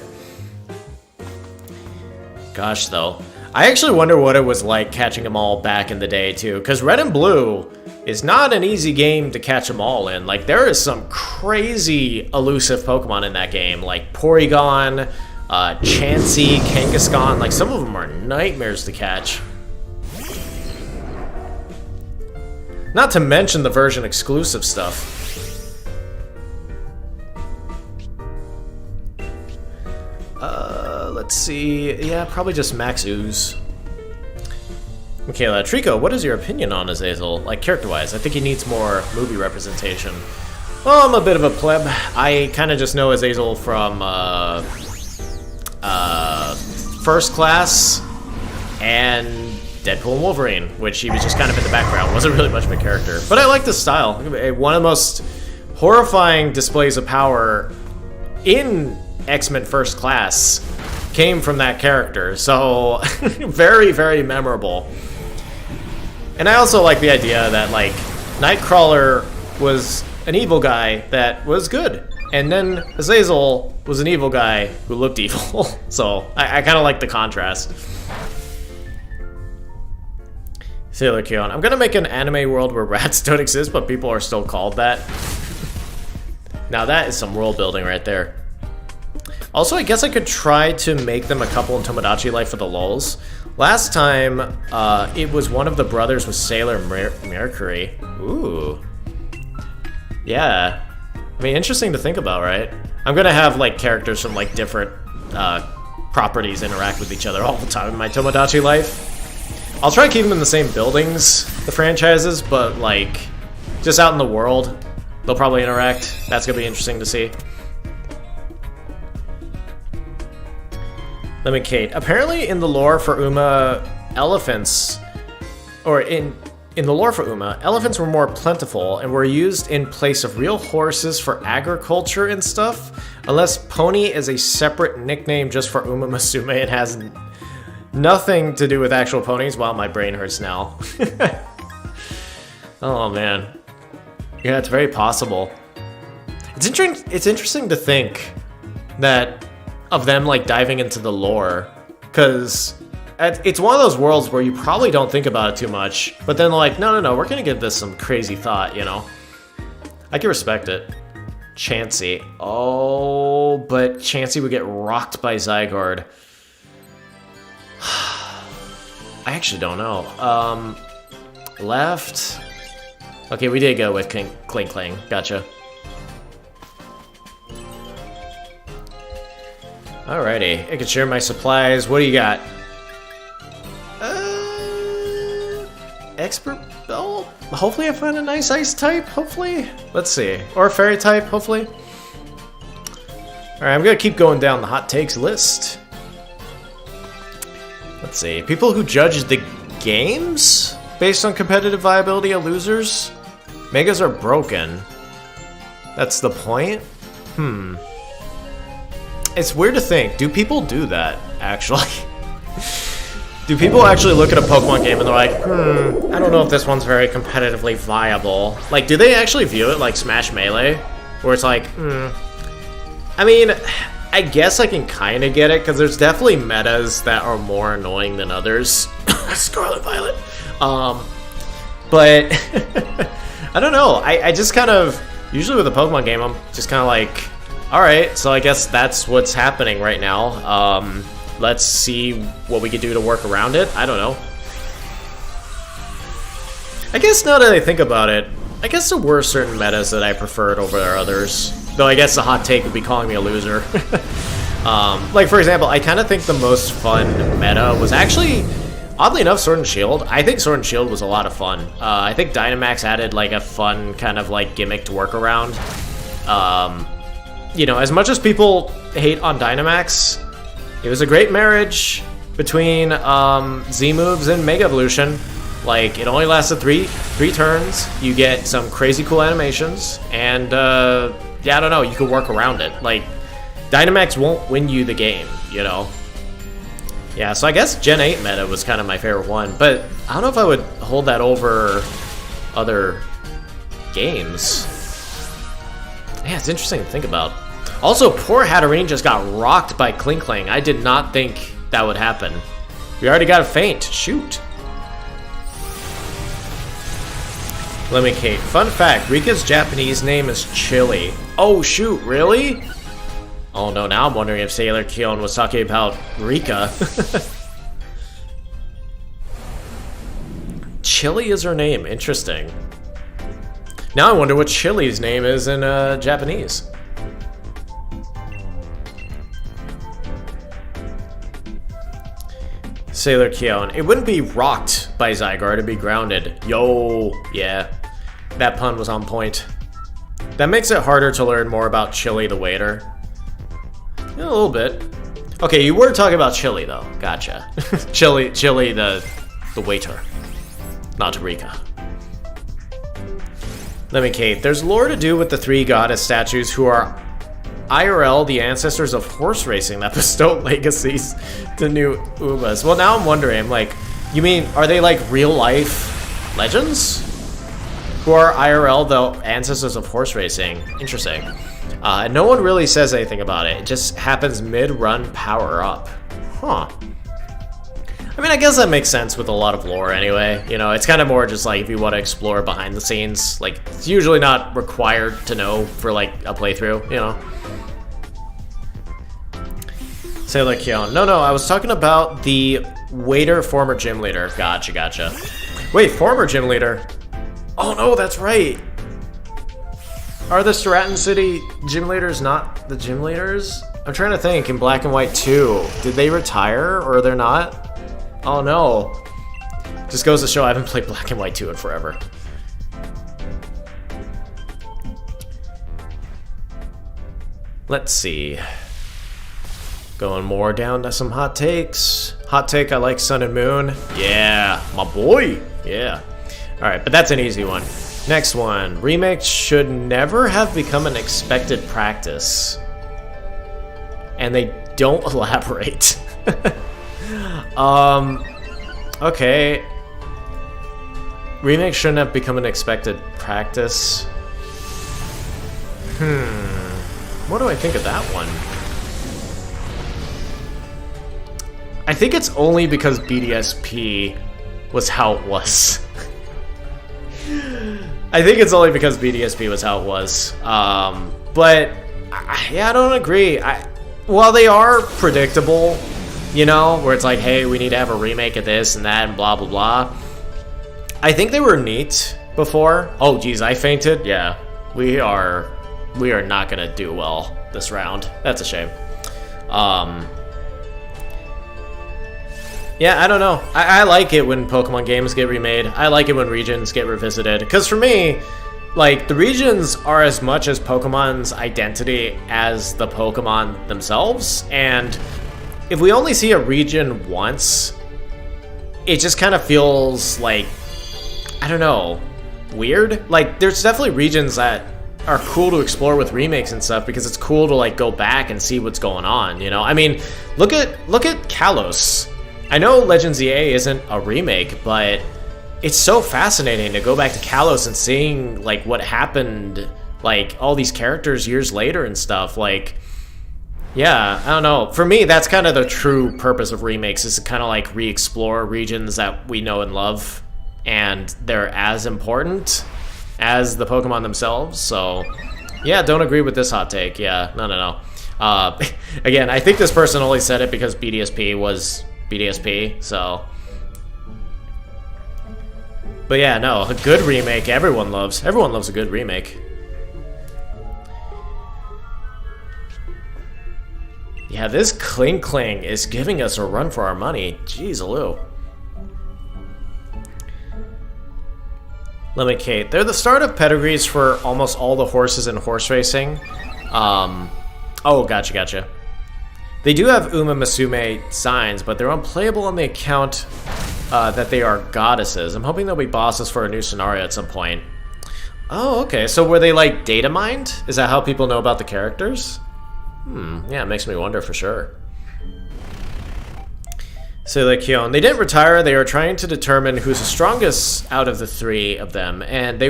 Gosh, though, I actually wonder what it was like catching them all back in the day too, because Red and Blue is not an easy game to catch them all in. Like, there is some crazy elusive Pokemon in that game, like Porygon, Chansey, Kangaskhan. Like, some of them are nightmares to catch. Not to mention the version exclusive stuff. Let's see. Yeah, probably just Max Ooze. Michaela, Treecko, what is your opinion on Azazel? Like, character-wise, I think he needs more movie representation. Well, I'm a bit of a pleb. I kind of just know Azazel from First Class and Deadpool and Wolverine, which he was just kind of in the background. Wasn't really much of a character. But I like the style. One of the most horrifying displays of power in X-Men First Class came from that character. So, very, very memorable. And I also like the idea that, like, Nightcrawler was an evil guy that was good. And then Azazel was an evil guy who looked evil. So, I kind of like the contrast. Sailor Keon, I'm gonna make an anime world where rats don't exist, but people are still called that. Now that is some world building right there. Also, I guess I could try to make them a couple in Tomodachi Life for the lulz. Last time, it was one of the brothers with Sailor Mercury. Ooh. Yeah. I mean, interesting to think about, right? I'm gonna have, like, characters from, like, different properties interact with each other all the time in my Tomodachi Life. I'll try to keep them in the same buildings, the franchises, but, like, just out in the world, they'll probably interact. That's gonna be interesting to see. Lemon Kate. Apparently in the lore for Uma, elephants, or in the lore for Uma, elephants were more plentiful and were used in place of real horses for agriculture and stuff, unless pony is a separate nickname just for Uma Musume and has nothing to do with actual ponies. Wow, my brain hurts now. Oh man. Yeah, it's very possible. It's interesting to think that of them, like, diving into the lore, because it's one of those worlds where you probably don't think about it too much, but then like, no, we're gonna give this some crazy thought, you know? I can respect it. Chansey. Oh, but Chansey would get rocked by Zygarde. I actually don't know. Left. Okay, we did go with Cling Cling. Gotcha. Alrighty, I can share my supplies. What do you got? Expert? Oh, hopefully I find a nice ice type, hopefully. Let's see. Or a fairy type, hopefully. Alright, I'm gonna keep going down the hot takes list. Let's see. People who judge the games based on competitive viability are losers? Megas are broken. That's the point? It's weird to think. Do people do that, actually? Do people actually look at a Pokemon game and they're like, I don't know if this one's very competitively viable. Like, do they actually view it like Smash Melee? Where it's like, I mean, I guess I can kind of get it, because there's definitely metas that are more annoying than others. Scarlet Violet. But, I don't know. I just kind of, usually with a Pokemon game, I'm just kind of like, alright, so I guess that's what's happening right now. Let's see what we can do to work around it. I don't know. I guess now that I think about it, I guess there were certain metas that I preferred over others. Though I guess the hot take would be calling me a loser. Like, for example, I kind of think the most fun meta was actually, oddly enough, Sword and Shield. I think Sword and Shield was a lot of fun. I think DYNAMAX added, like, a fun kind of, like, gimmick to work around. You know, as much as people hate on DYNAMAX, it was a great marriage between Z-moves and Mega Evolution. Like, it only lasted three turns. You get some crazy cool animations, and yeah, I don't know, you can work around it. Like, DYNAMAX won't win you the game, you know? Yeah, so I guess Gen 8 meta was kind of my favorite one, but I don't know if I would hold that over other games. Yeah, it's interesting to think about. Also, poor Hatterene just got rocked by Klinkling. I did not think that would happen. We already got a feint. Shoot. Let me, Kate. Fun fact, Rika's Japanese name is Chili. Oh, shoot, really? Oh, no, now I'm wondering if Sailor Kion was talking about Rika. Chili is her name. Interesting. Now I wonder what Chili's name is in Japanese. Sailor Kion. It wouldn't be rocked by Zygarde, it'd be grounded. Yo, yeah. That pun was on point. That makes it harder to learn more about Chili the waiter. Yeah, a little bit. Okay, you were talking about Chili though. Gotcha. Chili the waiter. Not Rika. Let me, Kate. There's lore to do with the three goddess statues who are IRL, the ancestors of horse racing that bestow legacies to new Ubas. Well, now I'm wondering, like, you mean, are they like real life legends? Who are IRL, the ancestors of horse racing? Interesting. No one really says anything about it. It just happens mid-run power up. Huh. I mean, I guess that makes sense with a lot of lore anyway. You know, it's kind of more just like if you want to explore behind the scenes. Like, it's usually not required to know for like a playthrough, you know. Sailor Kion. No, I was talking about the waiter, former gym leader. Gotcha. Wait, former gym leader? Oh no, that's right. Are the Stratton City gym leaders not the gym leaders? I'm trying to think, in Black and White 2, did they retire or they're not? Oh no. Just goes to show I haven't played Black and White 2 in forever. Let's see. Going more down to some hot takes. Hot take, I like Sun and Moon. Yeah, my boy. Yeah. Alright, but that's an easy one. Next one. Remakes should never have become an expected practice. And they don't elaborate. Okay. Remakes shouldn't have become an expected practice. What do I think of that one? I think it's only because BDSP was how it was. I think it's only because BDSP was how it was. But, yeah, I don't agree. While they are predictable, you know, where it's like, hey, we need to have a remake of this and that and blah, blah, blah. I think they were neat before. Oh, geez, I fainted? Yeah, we are not going to do well this round. That's a shame. Yeah, I don't know. I like it when Pokemon games get remade. I like it when regions get revisited. Because for me, like, the regions are as much as Pokemon's identity as the Pokemon themselves, and if we only see a region once, it just kind of feels like, I don't know, weird. Like, there's definitely regions that are cool to explore with remakes and stuff because it's cool to like go back and see what's going on, you know? I mean, look at Kalos. I know Legends EA isn't a remake, but it's so fascinating to go back to Kalos and seeing like what happened, like all these characters years later and stuff. Like, yeah, I don't know. For me, that's kind of the true purpose of remakes, is to kind of like re-explore regions that we know and love, and they're as important as the Pokemon themselves. So yeah, don't agree with this hot take. Yeah, no. Again, I think this person only said it because BDSP was BDSP, so. But yeah, no, a good remake everyone loves. Everyone loves a good remake. Yeah, this Kling is giving us a run for our money. Jeez-a-loo. Lemon-Kate. They're the start of pedigrees for almost all the horses in horse racing. Oh, gotcha. They do have Uma Musume signs, but they're unplayable on the account that they are goddesses. I'm hoping they'll be bosses for a new scenario at some point. Oh, okay. So were they like data mined? Is that how people know about the characters? Yeah, it makes me wonder for sure. So like Kyon, they didn't retire. They are trying to determine who's the strongest out of the three of them, and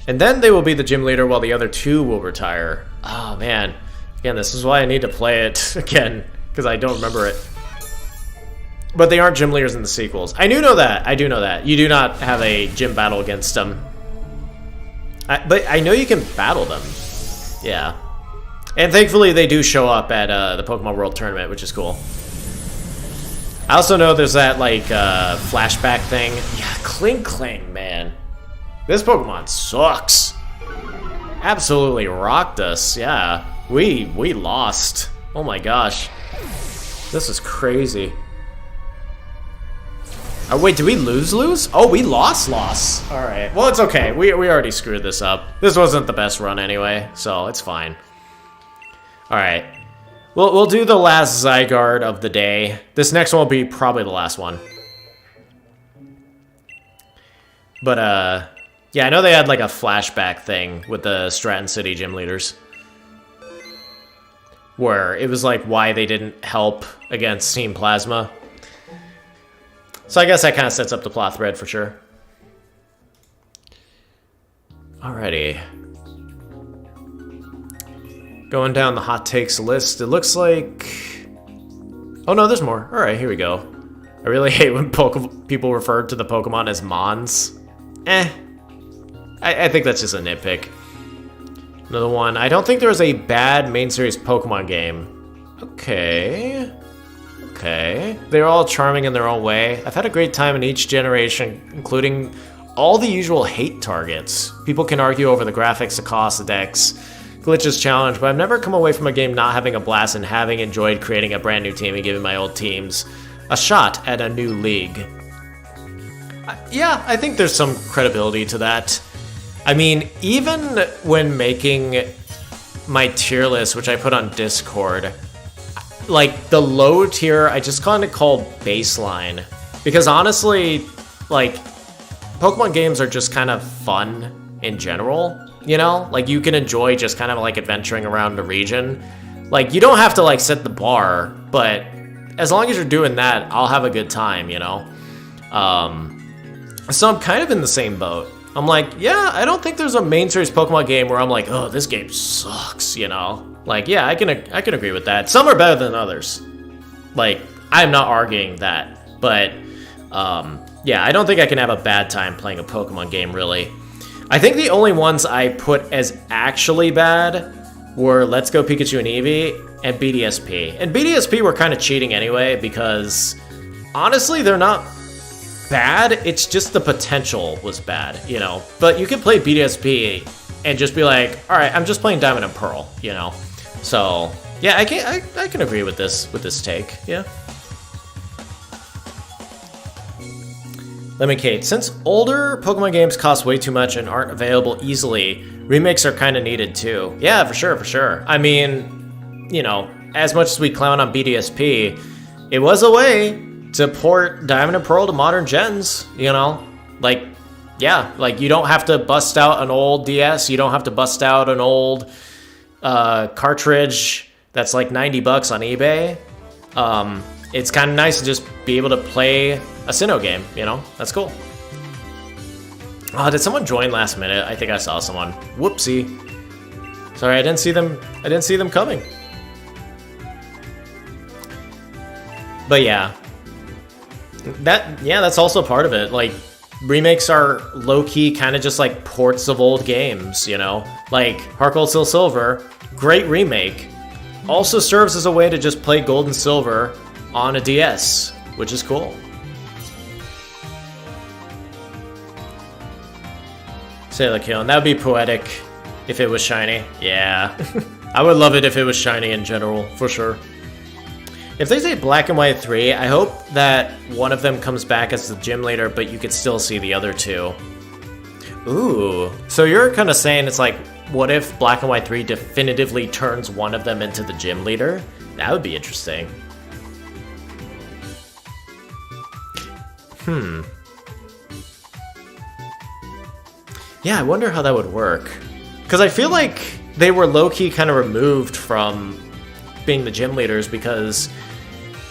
then they will be the gym leader while the other two will retire. Oh man, again, this is why I need to play it again because I don't remember it. But they aren't gym leaders in the sequels. I do know that. You do not have a gym battle against them. But I know you can battle them. Yeah. And thankfully they do show up at the Pokemon World Tournament, which is cool. I also know there's that, like, flashback thing. Yeah, Kling, man. This Pokemon sucks. Absolutely rocked us, yeah. We lost. Oh my gosh. This is crazy. Oh, wait, did we lose? Oh, we lost. Alright, well, it's okay. We already screwed this up. This wasn't the best run anyway, so it's fine. Alright. We'll do the last Zygarde of the day. This next one will be probably the last one. But, yeah, I know they had, like, a flashback thing with the Stratton City gym leaders. Where it was, like, why they didn't help against Team Plasma. So I guess that kind of sets up the plot thread for sure. Alrighty. Going down the hot takes list, it looks like... Oh no, there's more. Alright, here we go. I really hate when people refer to the Pokemon as Mons. I think that's just a nitpick. Another one. I don't think there was a bad main series Pokemon game. Okay. They're all charming in their own way. I've had a great time in each generation, including all the usual hate targets. People can argue over the graphics, the cost, the decks, glitches, challenge, but I've never come away from a game not having a blast and having enjoyed creating a brand new team and giving my old teams a shot at a new league. Yeah, I think there's some credibility to that. I mean, even when making my tier list, which I put on Discord, like, the low tier, I just kind of called baseline. Because honestly, like, Pokemon games are just kind of fun in general, you know? Like, you can enjoy just kind of, like, adventuring around the region. Like, you don't have to, like, set the bar, but as long as you're doing that, I'll have a good time, you know? So I'm kind of in the same boat. I'm like, yeah, I don't think there's a main series Pokemon game where I'm like, oh, this game sucks, you know? Like, yeah, I can agree with that. Some are better than others. Like, I'm not arguing that. But, yeah, I don't think I can have a bad time playing a Pokemon game, really. I think the only ones I put as actually bad were Let's Go Pikachu and Eevee and BDSP. And BDSP were kind of cheating anyway because, honestly, they're not bad. It's just the potential was bad, you know? But you can play BDSP and just be like, all right, I'm just playing Diamond and Pearl, you know? So, yeah, I can agree with this take, yeah. Lemon Kate, since older Pokemon games cost way too much and aren't available easily, remakes are kind of needed too. Yeah, for sure, for sure. I mean, you know, as much as we clown on BDSP, it was a way to port Diamond and Pearl to modern gens, you know? Like, yeah, like you don't have to bust out an old DS, you don't have to bust out an old cartridge that's like $90 on eBay. It's kind of nice to just be able to play a Sinnoh game, you know? That's cool. Oh, did someone join last minute? I think I saw someone. Whoopsie. Sorry, I didn't see them coming. But yeah. That's also part of it. Like, remakes are low-key kind of just like ports of old games, you know? Like, Heart Gold Soul Silver, great remake. Also serves as a way to just play Gold and Silver on a DS, which is cool. Sailor Kion, that would be poetic if it was shiny. Yeah. I would love it if it was shiny in general, for sure. If they say Black and White 3, I hope that one of them comes back as the gym leader, but you could still see the other two. Ooh. So you're kind of saying it's like, what if Black and White 3 definitively turns one of them into the gym leader? That would be interesting. Yeah, I wonder how that would work. Because I feel like they were low-key kind of removed from being the gym leaders, because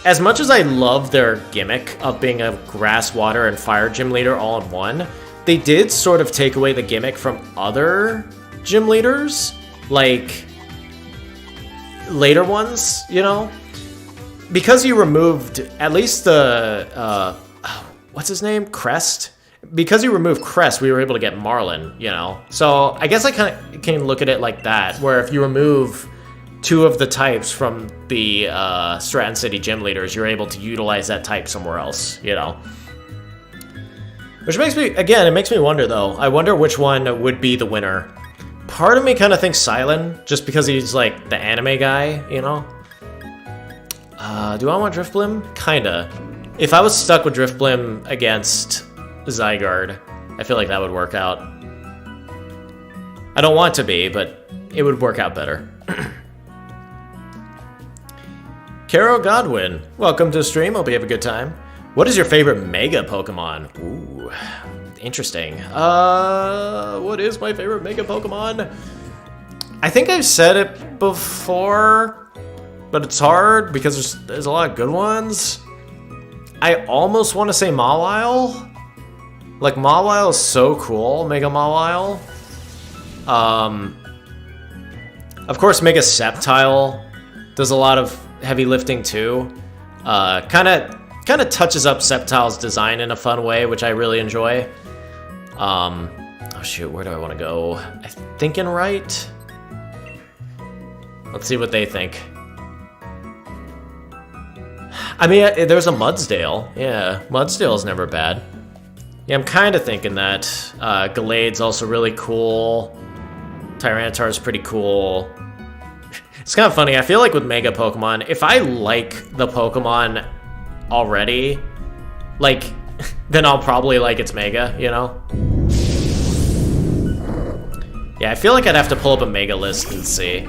as much as I love their gimmick of being a grass, water, and fire gym leader all in one, they did sort of take away the gimmick from other gym leaders, like later ones, you know? Because you removed at least the, what's his name? Crest? Because you removed Crest, we were able to get Marlin, you know? So I guess I kind of can look at it like that, where if you remove two of the types from the Stratton City gym leaders, you're able to utilize that type somewhere else, you know? Which makes me, again, it makes me wonder though. I wonder which one would be the winner. Part of me kind of thinks Silent, just because he's like the anime guy, you know? Do I want Driftblim? Kinda. If I was stuck with Driftblim against Zygarde, I feel like that would work out. I don't want to be, but it would work out better. Caro Godwin, welcome to the stream. Hope you have a good time. What is your favorite Mega Pokemon? Ooh, interesting. What is my favorite Mega Pokemon? I think I've said it before, but it's hard because there's a lot of good ones. I almost want to say Mawile. Like, Mawile is so cool, Mega Mawile. Of course, Mega Sceptile does a lot of heavy lifting too. Kind of touches up Sceptile's design in a fun way, which I really enjoy. Oh shoot, where do I want to go? I'm thinking right. Let's see what they think. I mean, there's a Mudsdale. Yeah, Mudsdale's never bad. Yeah, I'm kind of thinking that. Gallade's also really cool. Tyranitar's pretty cool. It's kind of funny. I feel like with Mega Pokemon, if I like the Pokemon already, like, then I'll probably like its Mega, you know? Yeah, I feel like I'd have to pull up a Mega list and see.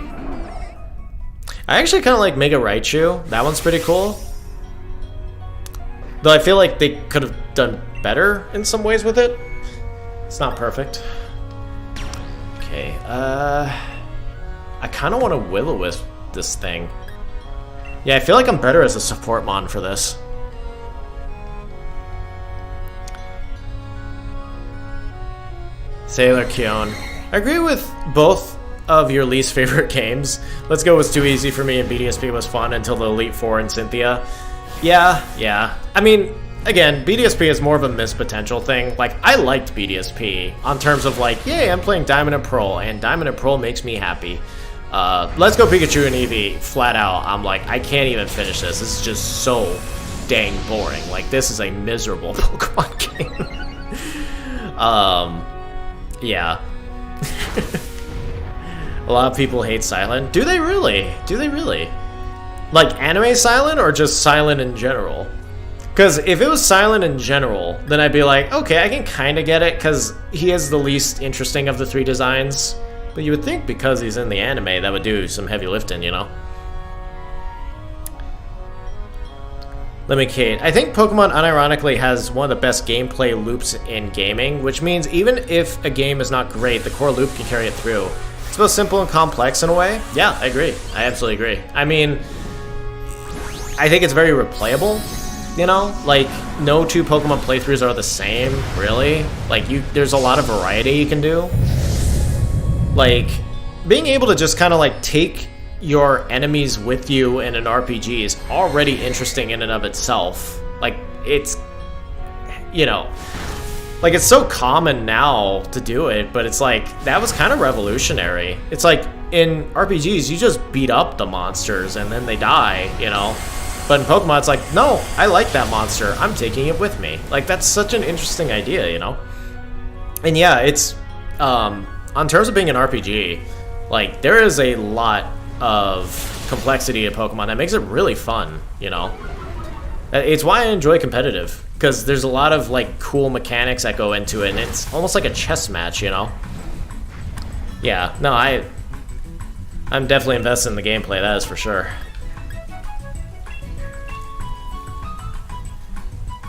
I actually kind of like Mega Raichu. That one's pretty cool. Though I feel like they could have done better in some ways with it. It's not perfect. Okay, I kind of want to Will-O-Wisp this thing. Yeah, I feel like I'm better as a support mon for this. Sailor Kion. I agree with both of your least favorite games. Let's Go was too easy for me and BDSP was fun until the Elite Four and Cynthia. Yeah. I mean, again, BDSP is more of a missed potential thing. Like, I liked BDSP on terms of like, yay, I'm playing Diamond and Pearl, and Diamond and Pearl makes me happy. Let's Go Pikachu and Eevee, flat out, I'm like, I can't even finish this. This is just so dang boring. Like, this is a miserable Pokemon game. Yeah. A lot of people hate Silent. Do they really? Do they really? Like, anime Silent or just Silent in general? Because if it was Silent in general, then I'd be like, okay, I can kind of get it, because he is the least interesting of the 3 designs. But you would think because he's in the anime, that would do some heavy lifting, you know? Let me Kate. I think Pokemon unironically has one of the best gameplay loops in gaming, which means even if a game is not great, the core loop can carry it through. It's both simple and complex in a way. Yeah, I agree. I absolutely agree. I mean, I think it's very replayable, you know? Like, no 2 Pokemon playthroughs are the same, really. Like, there's a lot of variety you can do. Like, being able to just kind of, like, take your enemies with you in an RPG is already interesting in and of itself. Like, it's, you know, like, it's so common now to do it, but it's like, that was kind of revolutionary. It's like, in RPGs, you just beat up the monsters and then they die, you know? But in Pokemon, it's like, no, I like that monster. I'm taking it with me. Like, that's such an interesting idea, you know? And yeah, it's, on terms of being an RPG, like, there is a lot of complexity to Pokemon that makes it really fun, you know? It's why I enjoy competitive, because there's a lot of, like, cool mechanics that go into it, and it's almost like a chess match, you know? Yeah, no, I'm definitely invested in the gameplay, that is for sure.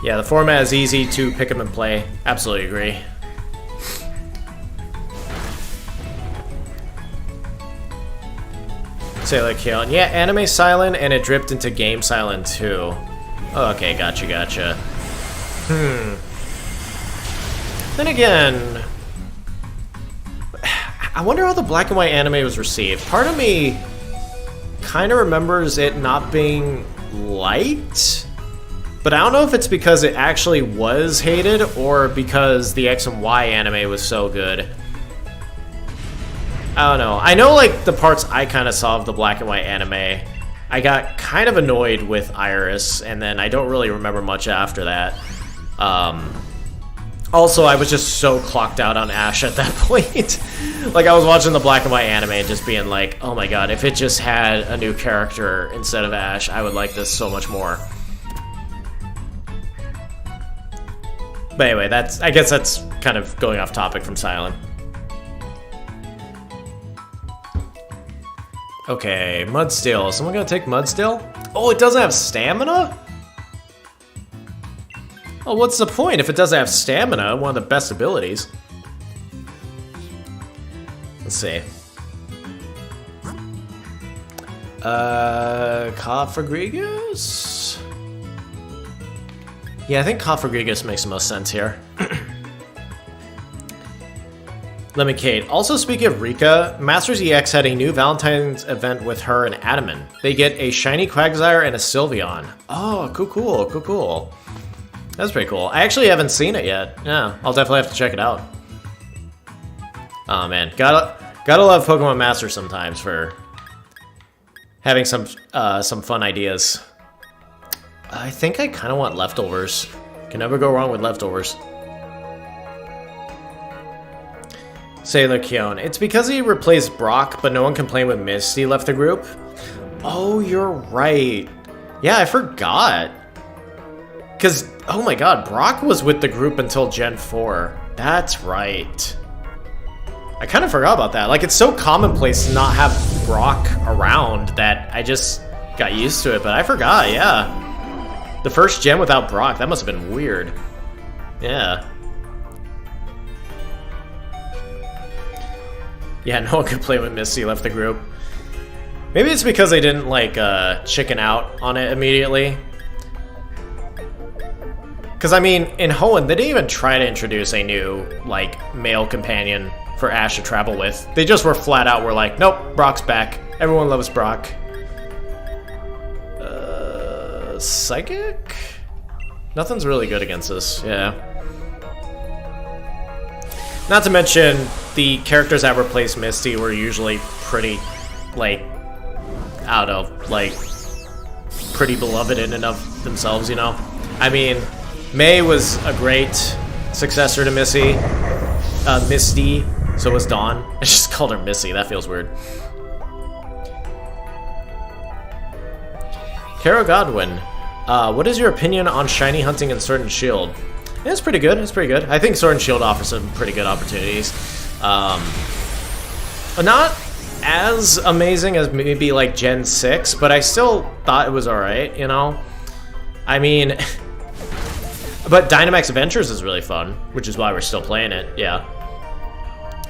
Yeah, the format is easy to pick up and play. Absolutely agree. Sailor Kion. Yeah, anime Silent, and it dripped into game Silent too. Oh, okay, gotcha. Then again, I wonder how the black and white anime was received. Part of me kind of remembers it not being liked, but I don't know if it's because it actually was hated or because the X and Y anime was so good. I don't know. I know, like, the parts I kind of saw of the black and white anime, I got kind of annoyed with Iris, and then I don't really remember much after that. Also, I was just so clocked out on Ash at that point. Like, I was watching the black and white anime and just being like, oh my god, if it just had a new character instead of Ash, I would like this so much more. But anyway, I guess that's kind of going off topic from Silent. Okay, Mudsteel. Someone gonna take Mudsteel? Oh, it doesn't have stamina? Oh, what's the point if it doesn't have stamina? One of the best abilities. Let's see. Cofagrigus? Yeah, I think Cofagrigus makes the most sense here. Let me Kate. Also, speaking of Rika, Masters EX had a new Valentine's event with her and Adaman. They get a shiny Quagsire and a Sylveon. Oh, cool. That's pretty cool. I actually haven't seen it yet. Yeah, I'll definitely have to check it out. Oh man, gotta love Pokemon Masters sometimes for having some fun ideas. I think I kind of want leftovers. Can never go wrong with leftovers. Sailor Kion. It's because he replaced Brock, but no one complained when Misty left the group. Oh, you're right. Yeah, I forgot. Because, oh my god, Brock was with the group until Gen 4. That's right. I kind of forgot about that. Like, it's so commonplace to not have Brock around that I just got used to it, but I forgot, yeah. The first gen without Brock, that must have been weird. Yeah. Yeah, no one could play when Misty left the group. Maybe it's because they didn't, like, chicken out on it immediately. Because, I mean, in Hoenn, they didn't even try to introduce a new, like, male companion for Ash to travel with. They just were flat out, were like, nope, Brock's back. Everyone loves Brock. Psychic? Nothing's really good against this, yeah. Not to mention, the characters that replaced Misty were usually pretty, like, I don't know, like, pretty beloved in and of themselves, you know? I mean, May was a great successor to Misty, so was Dawn. I just called her Missy, that feels weird. Kara Godwin. What is your opinion on shiny hunting in Sword and Shield? Yeah, it's pretty good. It's pretty good. I think Sword and Shield offers some pretty good opportunities. Not as amazing as maybe like Gen 6, but I still thought it was alright, you know? I mean, but DYNAMAX Adventures is really fun, which is why we're still playing it, yeah.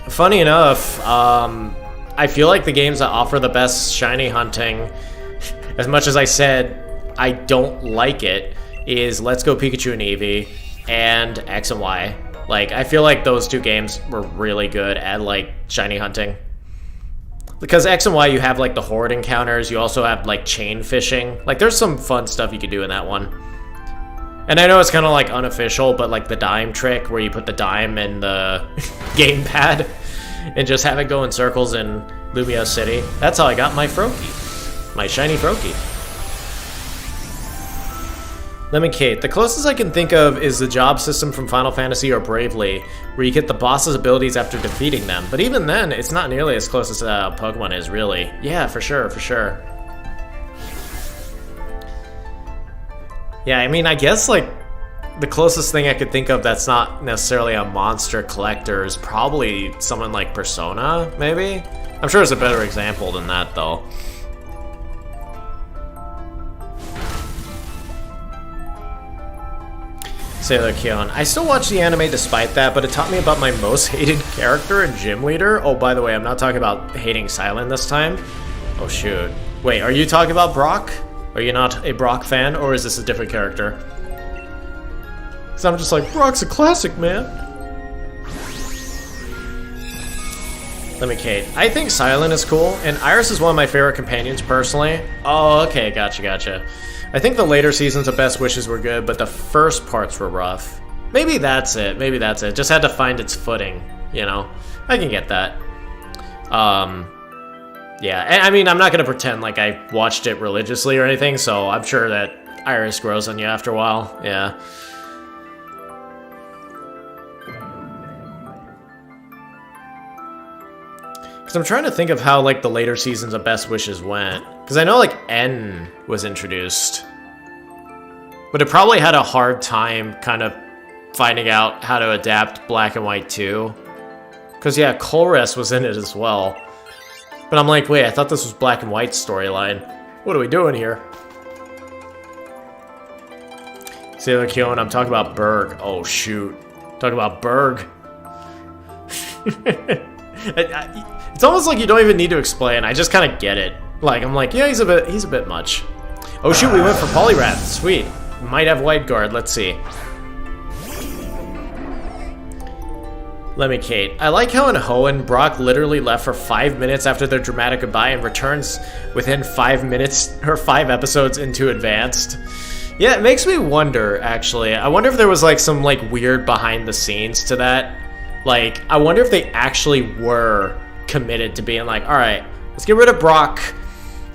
Funny enough, I feel like the games that offer the best shiny hunting, as much as I said I don't like it, is Let's Go Pikachu and Eevee and X and Y. Like, I feel like those two games were really good at, like, shiny hunting. Because X and Y, you have, like, the horde encounters. You also have, like, chain fishing. Like, there's some fun stuff you could do in that one. And I know it's kind of, like, unofficial, but, like, the dime trick where you put the dime in the gamepad and just have it go in circles in Lumio City. That's how I got my Froakie. My shiny Froakie. Lemon Kate, the closest I can think of is the job system from Final Fantasy or Bravely, where you get the boss's abilities after defeating them. But even then, it's not nearly as close as Pokemon is, really. Yeah, for sure, for sure. Yeah, I mean, I guess, like, the closest thing I could think of that's not necessarily a monster collector is probably someone like Persona, maybe? I'm sure there's a better example than that, though. Sailor Kion. I still watch the anime despite that, but it taught me about my most hated character and gym leader. Oh, by the way, I'm not talking about hating Silent this time. Oh, shoot. Wait, are you talking about Brock? Are you not a Brock fan, or is this a different character? Because I'm just like, Brock's a classic, man. Let me, Kate. I think Silent is cool, and Iris is one of my favorite companions, personally. Oh, okay, gotcha. I think the later seasons of Best Wishes were good, but the first parts were rough. Maybe that's it. Just had to find its footing, you know? I can get that. Yeah, and I mean, I'm not gonna pretend like I watched it religiously or anything, so I'm sure that Iris grows on you after a while, yeah. Because I'm trying to think of how, like, the later seasons of Best Wishes went. Because I know, like, N was introduced. But it probably had a hard time kind of finding out how to adapt Black and White 2. Because, yeah, Colress was in it as well. But I'm like, wait, I thought this was Black and White's storyline. What are we doing here? Sailor Kion, I'm talking about Berg. Oh, shoot. Talking about Berg. It's almost like you don't even need to explain. I just kind of get it. Like, I'm like, yeah, he's a bit much. Oh shoot, we went for Poliwrath. Sweet. Might have Wide Guard. Let's see. Let me, Kate. I like how in Hoenn, Brock literally left for 5 minutes after their dramatic goodbye and returns within 5 minutes or 5 episodes into Advanced. Yeah, it makes me wonder, actually. I wonder if there was like some like weird behind the scenes to that. Like, I wonder if they actually were committed to being like, all right, let's get rid of Brock,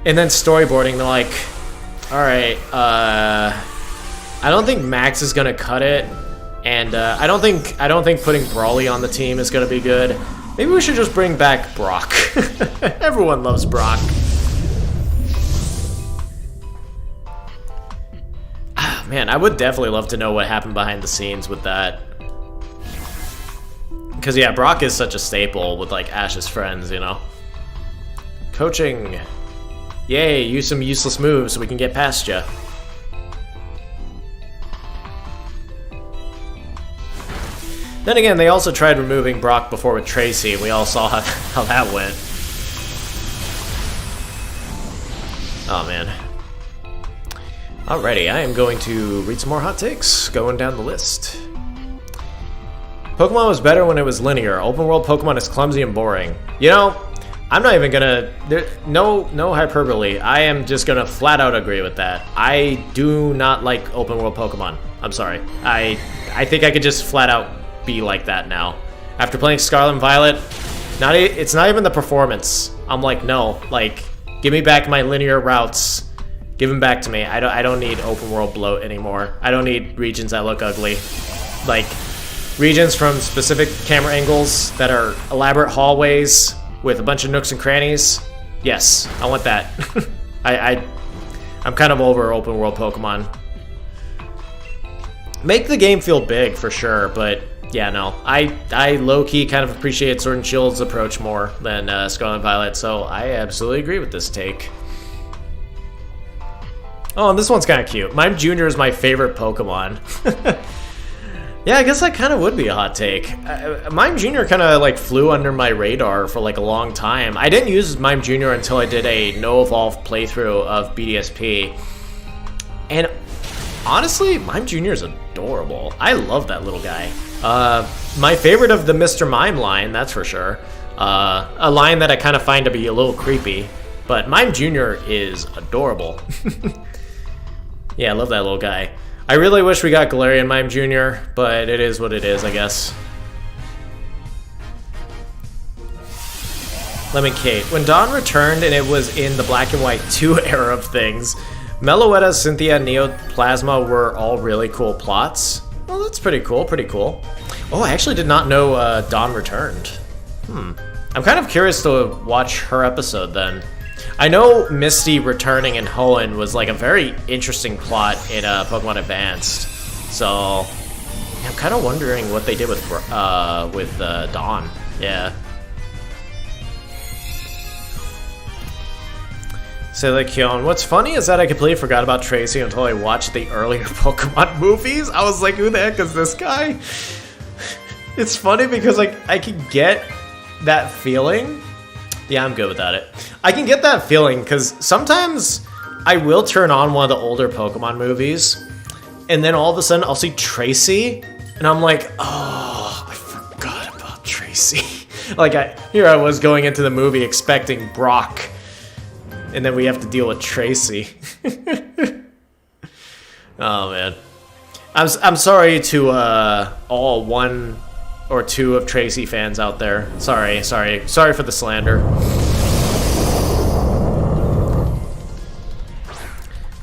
and then storyboarding, they're like, all right, I don't think Max is gonna cut it, and I don't think putting Brawly on the team is gonna be good. Maybe we should just bring back Brock. Everyone loves Brock. Ah, man, I would definitely love to know what happened behind the scenes with that. Because, yeah, Brock is such a staple with, like, Ash's friends, you know? Coaching. Yay, use some useless moves so we can get past ya. Then again, they also tried removing Brock before with Tracy, and we all saw how that went. Oh, man. Alrighty, I am going to read some more hot takes, going down the list. Pokemon was better when it was linear. Open world Pokemon is clumsy and boring. You know, I'm not even gonna... no hyperbole. I am just gonna flat out agree with that. I do not like open world Pokemon. I'm sorry. I think I could just flat out be like that now. After playing Scarlet and Violet, it's not even the performance. I'm like, no. Like, give me back my linear routes. Give them back to me. I don't need open world bloat anymore. I don't need regions that look ugly. Like... regions from specific camera angles that are elaborate hallways with a bunch of nooks and crannies. Yes, I want that. I'm kind of over open world Pokemon. make the game feel big for sure, but yeah, no. I low-key kind of appreciate Sword and Shield's approach more than Scarlet Violet, so I absolutely agree with this take. Oh, and this one's kind of cute. Mime Jr. is my favorite Pokemon. Yeah, I guess that kind of would be a hot take. Mime Jr. kind of like flew under my radar for like a long time. I didn't use Mime Jr. until I did a no-evolve playthrough of BDSP. And honestly, Mime Jr. is adorable. I love that little guy. My favorite of the Mr. Mime line, that's for sure. A line that I kind of find to be a little creepy. But Mime Jr. is adorable. Yeah, I love that little guy. I really wish we got Galarian Mime Jr., but it is what it is, I guess. Lemon Kate. When Dawn returned and it was in the Black and White 2 era of things, Meloetta, Cynthia, Neoplasma were all really cool plots. Well, that's pretty cool, pretty cool. Oh, I actually did not know Dawn returned. I'm kind of curious to watch her episode then. I know Misty returning in Hoenn was like a very interesting plot in Pokemon Advanced, so I'm kind of wondering what they did with Dawn. Yeah. Sailor Kyon. What's funny is that I completely forgot about Tracy until I watched the earlier Pokemon movies. I was like, who the heck is this guy? It's funny because like I can get that feeling. Yeah, I'm good without it. I can get that feeling because sometimes I will turn on one of the older Pokemon movies and then all of a sudden I'll see Tracy and I'm like, oh, I forgot about Tracy. Like here I was going into the movie expecting Brock and then we have to deal with Tracy. Oh man. I'm sorry to all one or two of Tracy fans out there. Sorry for the slander.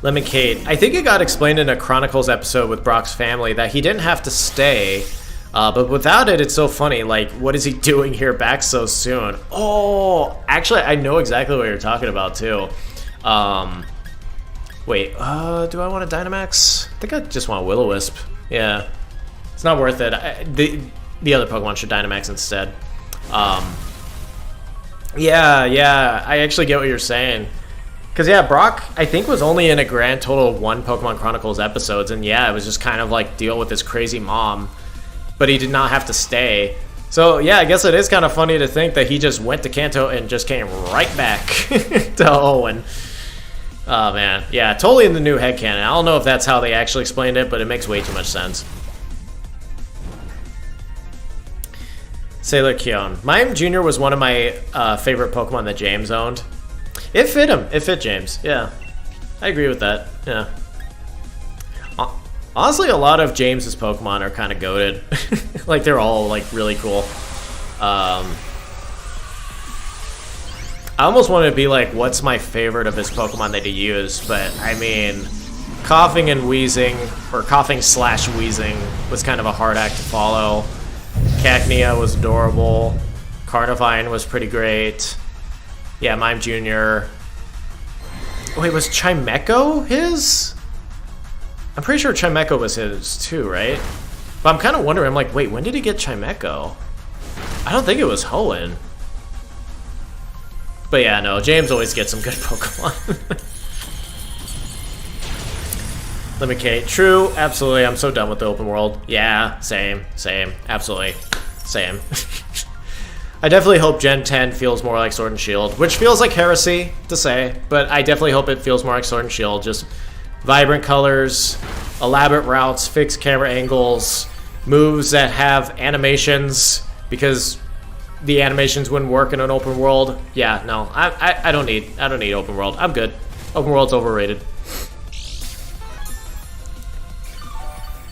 Lemon Kate. I think it got explained in a Chronicles episode with Brock's family that he didn't have to stay, but without it, it's so funny. Like, what is he doing here back so soon? Oh, actually, I know exactly what you're talking about, too. Wait, do I want a Dynamax? I think I just want a Will-O-Wisp. Yeah. It's not worth it. The other Pokemon should Dynamax instead. Yeah, I actually get what you're saying. Because, yeah, Brock, I think, was only in a grand total of 1 Pokemon Chronicles episodes, and yeah, it was just kind of like deal with his crazy mom, but he did not have to stay. So, yeah, I guess it is kind of funny to think that he just went to Kanto and just came right back to Hoenn. Oh, man. Yeah, totally in the new headcanon. I don't know if that's how they actually explained it, but it makes way too much sense. Sailor Kyon. Mime Jr. was one of my favorite Pokemon that James owned. It fit him. It fit James. Yeah. I agree with that. Yeah. Honestly, a lot of James's Pokemon are kind of goated. Like, they're all, like, really cool. I almost wanted to be like, what's my favorite of his Pokemon that he used? But, I mean, coughing and wheezing, or coughing/wheezing, was kind of a hard act to follow. Cacnea was adorable. Carnivine was pretty great. Yeah, Mime Jr. Wait, was Chimecho his? I'm pretty sure Chimecho was his too, right? But I'm kind of wondering, I'm like, wait, when did he get Chimecho? I don't think it was Hoenn. But yeah, no, James always gets some good Pokemon. Lemon Kate. True, absolutely. I'm so done with the open world. Yeah, same, absolutely, same. I definitely hope Gen 10 feels more like Sword and Shield, which feels like heresy to say, but I definitely hope it feels more like Sword and Shield. Just vibrant colors, elaborate routes, fixed camera angles, moves that have animations, because the animations wouldn't work in an open world. Yeah, no, I don't need open world. I'm good. Open world's overrated.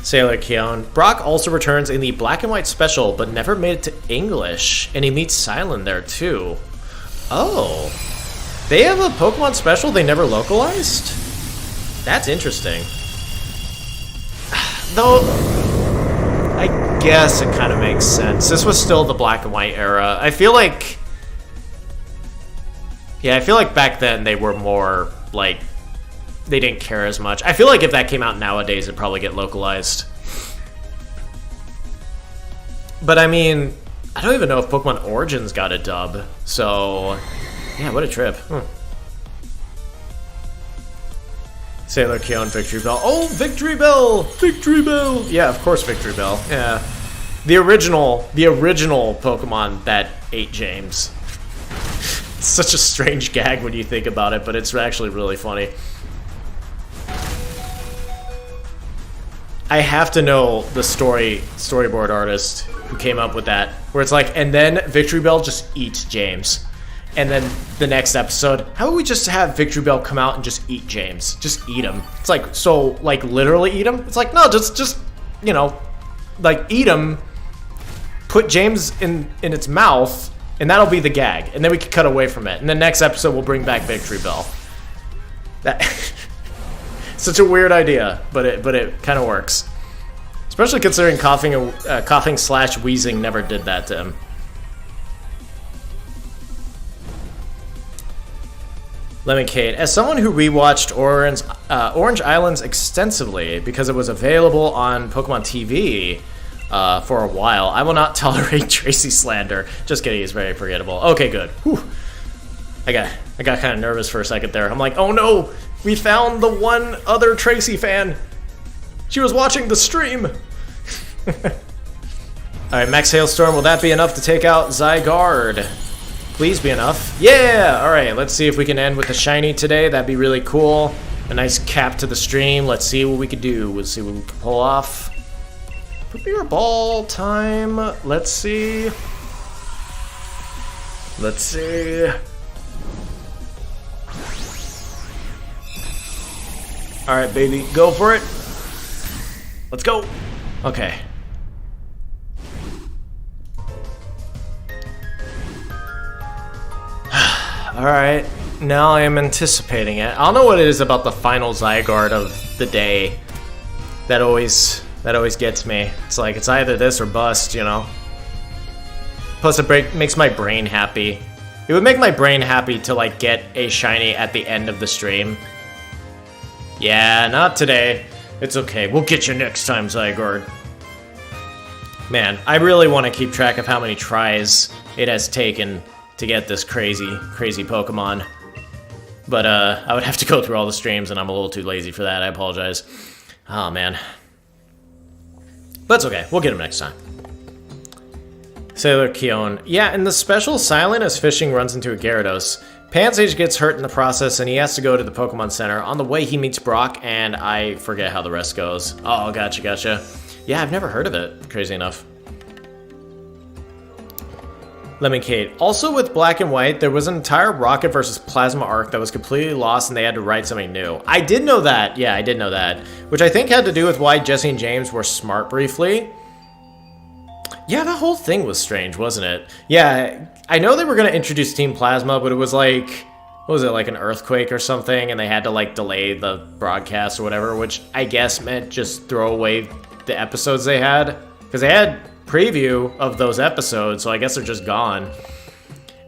Sailor Kyon. Brock also returns in the Black and White special, but never made it to English, and he meets Silent there too. Oh, they have a Pokemon special they never localized? That's interesting. Though, I guess it kind of makes sense. This was still the Black and White era. I feel like... Yeah, I feel like back then they were more, like... They didn't care as much. I feel like if that came out nowadays, it'd probably get localized. But I mean, I don't even know if Pokemon Origins got a dub. So, yeah, what a trip. Sailor Keon, Victory Bell. Oh, Victory Bell! Victory Bell! Yeah, of course, Victory Bell. Yeah. The original Pokemon that ate James. It's such a strange gag when you think about it, but it's actually really funny. I have to know the storyboard artist who came up with that, where it's like, and then Victory Bell just eats James. And then the next episode, how about we just have Victory Bell come out and just eat James? Just eat him. It's like, so, like, literally eat him? It's like, no, just you know, like, eat him, put James in its mouth, and that'll be the gag. And then we can cut away from it. And the next episode, we'll bring back Victory Bell. That... Such a weird idea, but it kind of works. Especially considering coughing slash wheezing never did that to him. Lemon Kate, as someone who rewatched Orange Islands extensively because it was available on Pokemon TV for a while, I will not tolerate Tracy slander. Just kidding, he's very forgettable. Okay, good. Whew. I got kind of nervous for a second there. I'm like, oh no, we found the one other Tracy fan. She was watching the stream. Alright, Max Hailstorm, will that be enough to take out Zygarde? Please be enough. Yeah! Alright, let's see if we can end with a shiny today. That'd be really cool. A nice cap to the stream. Let's see what we can do. Let's see what we can pull off. Premier Ball time. Let's see. Let's see. Alright, baby. Go for it. Let's go. Okay. Alright, now I am anticipating it. I don't know what it is about the final Zygarde of the day that always gets me. It's like, it's either this or bust, you know? Plus it makes my brain happy. It would make my brain happy to like get a shiny at the end of the stream. Yeah, not today. It's okay, we'll get you next time, Zygarde. Man, I really want to keep track of how many tries it has taken to get this crazy Pokemon. But I would have to go through all the streams, and I'm a little too lazy for that. I apologize. Oh, man. But it's okay. We'll get him next time. Sailor Keon. Yeah, in the special, Silent as Fishing runs into a Gyarados. Pansage gets hurt in the process, and he has to go to the Pokemon Center. On the way, he meets Brock, and I forget how the rest goes. Oh, gotcha. Yeah, I've never heard of it, crazy enough. Lemon Kate. Also with Black and White, there was an entire Rocket versus Plasma arc that was completely lost and they had to write something new. I did know that. Yeah, I did know that. Which I think had to do with why Jesse and James were smart briefly. Yeah, that whole thing was strange, wasn't it? Yeah, I know they were going to introduce Team Plasma, but it was like, what was it, like an earthquake or something? And they had to like delay the broadcast or whatever, which I guess meant just throw away the episodes they had. Because they had preview of those episodes, so I guess they're just gone.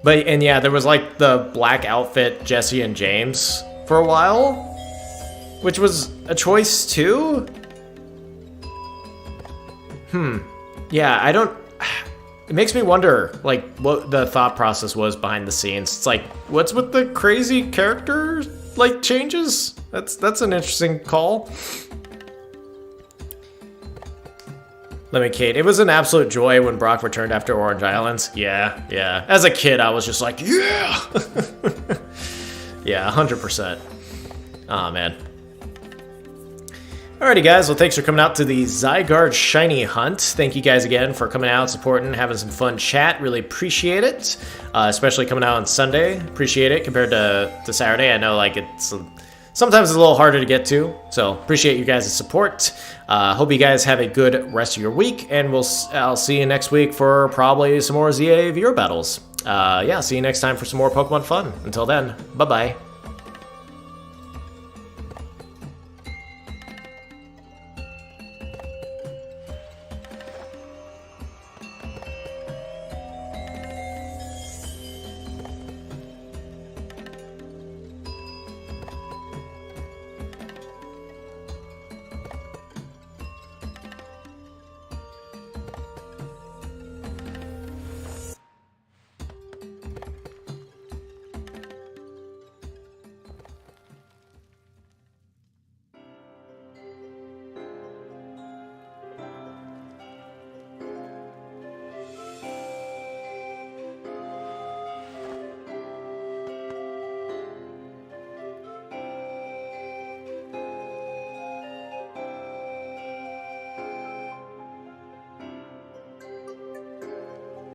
But, and yeah, there was like the black outfit Jesse and James for a while, which was a choice too. Yeah, I don't, it makes me wonder like what the thought process was behind the scenes. It's like, what's with the crazy character like changes? That's an interesting call. Lemon Kate, it was an absolute joy when Brock returned after Orange Islands. Yeah. As a kid, I was just like, yeah! Yeah, 100%. Aw, man. Alrighty, guys. Well, thanks for coming out to the Zygarde Shiny Hunt. Thank you guys again for coming out, supporting, having some fun chat. Really appreciate it. Especially coming out on Sunday. Appreciate it compared to Saturday. I know, like, it's... sometimes it's a little harder to get to, so appreciate you guys' support. Hope you guys have a good rest of your week, and I'll see you next week for probably some more ZA viewer battles. Yeah, see you next time for some more Pokemon fun. Until then, bye-bye.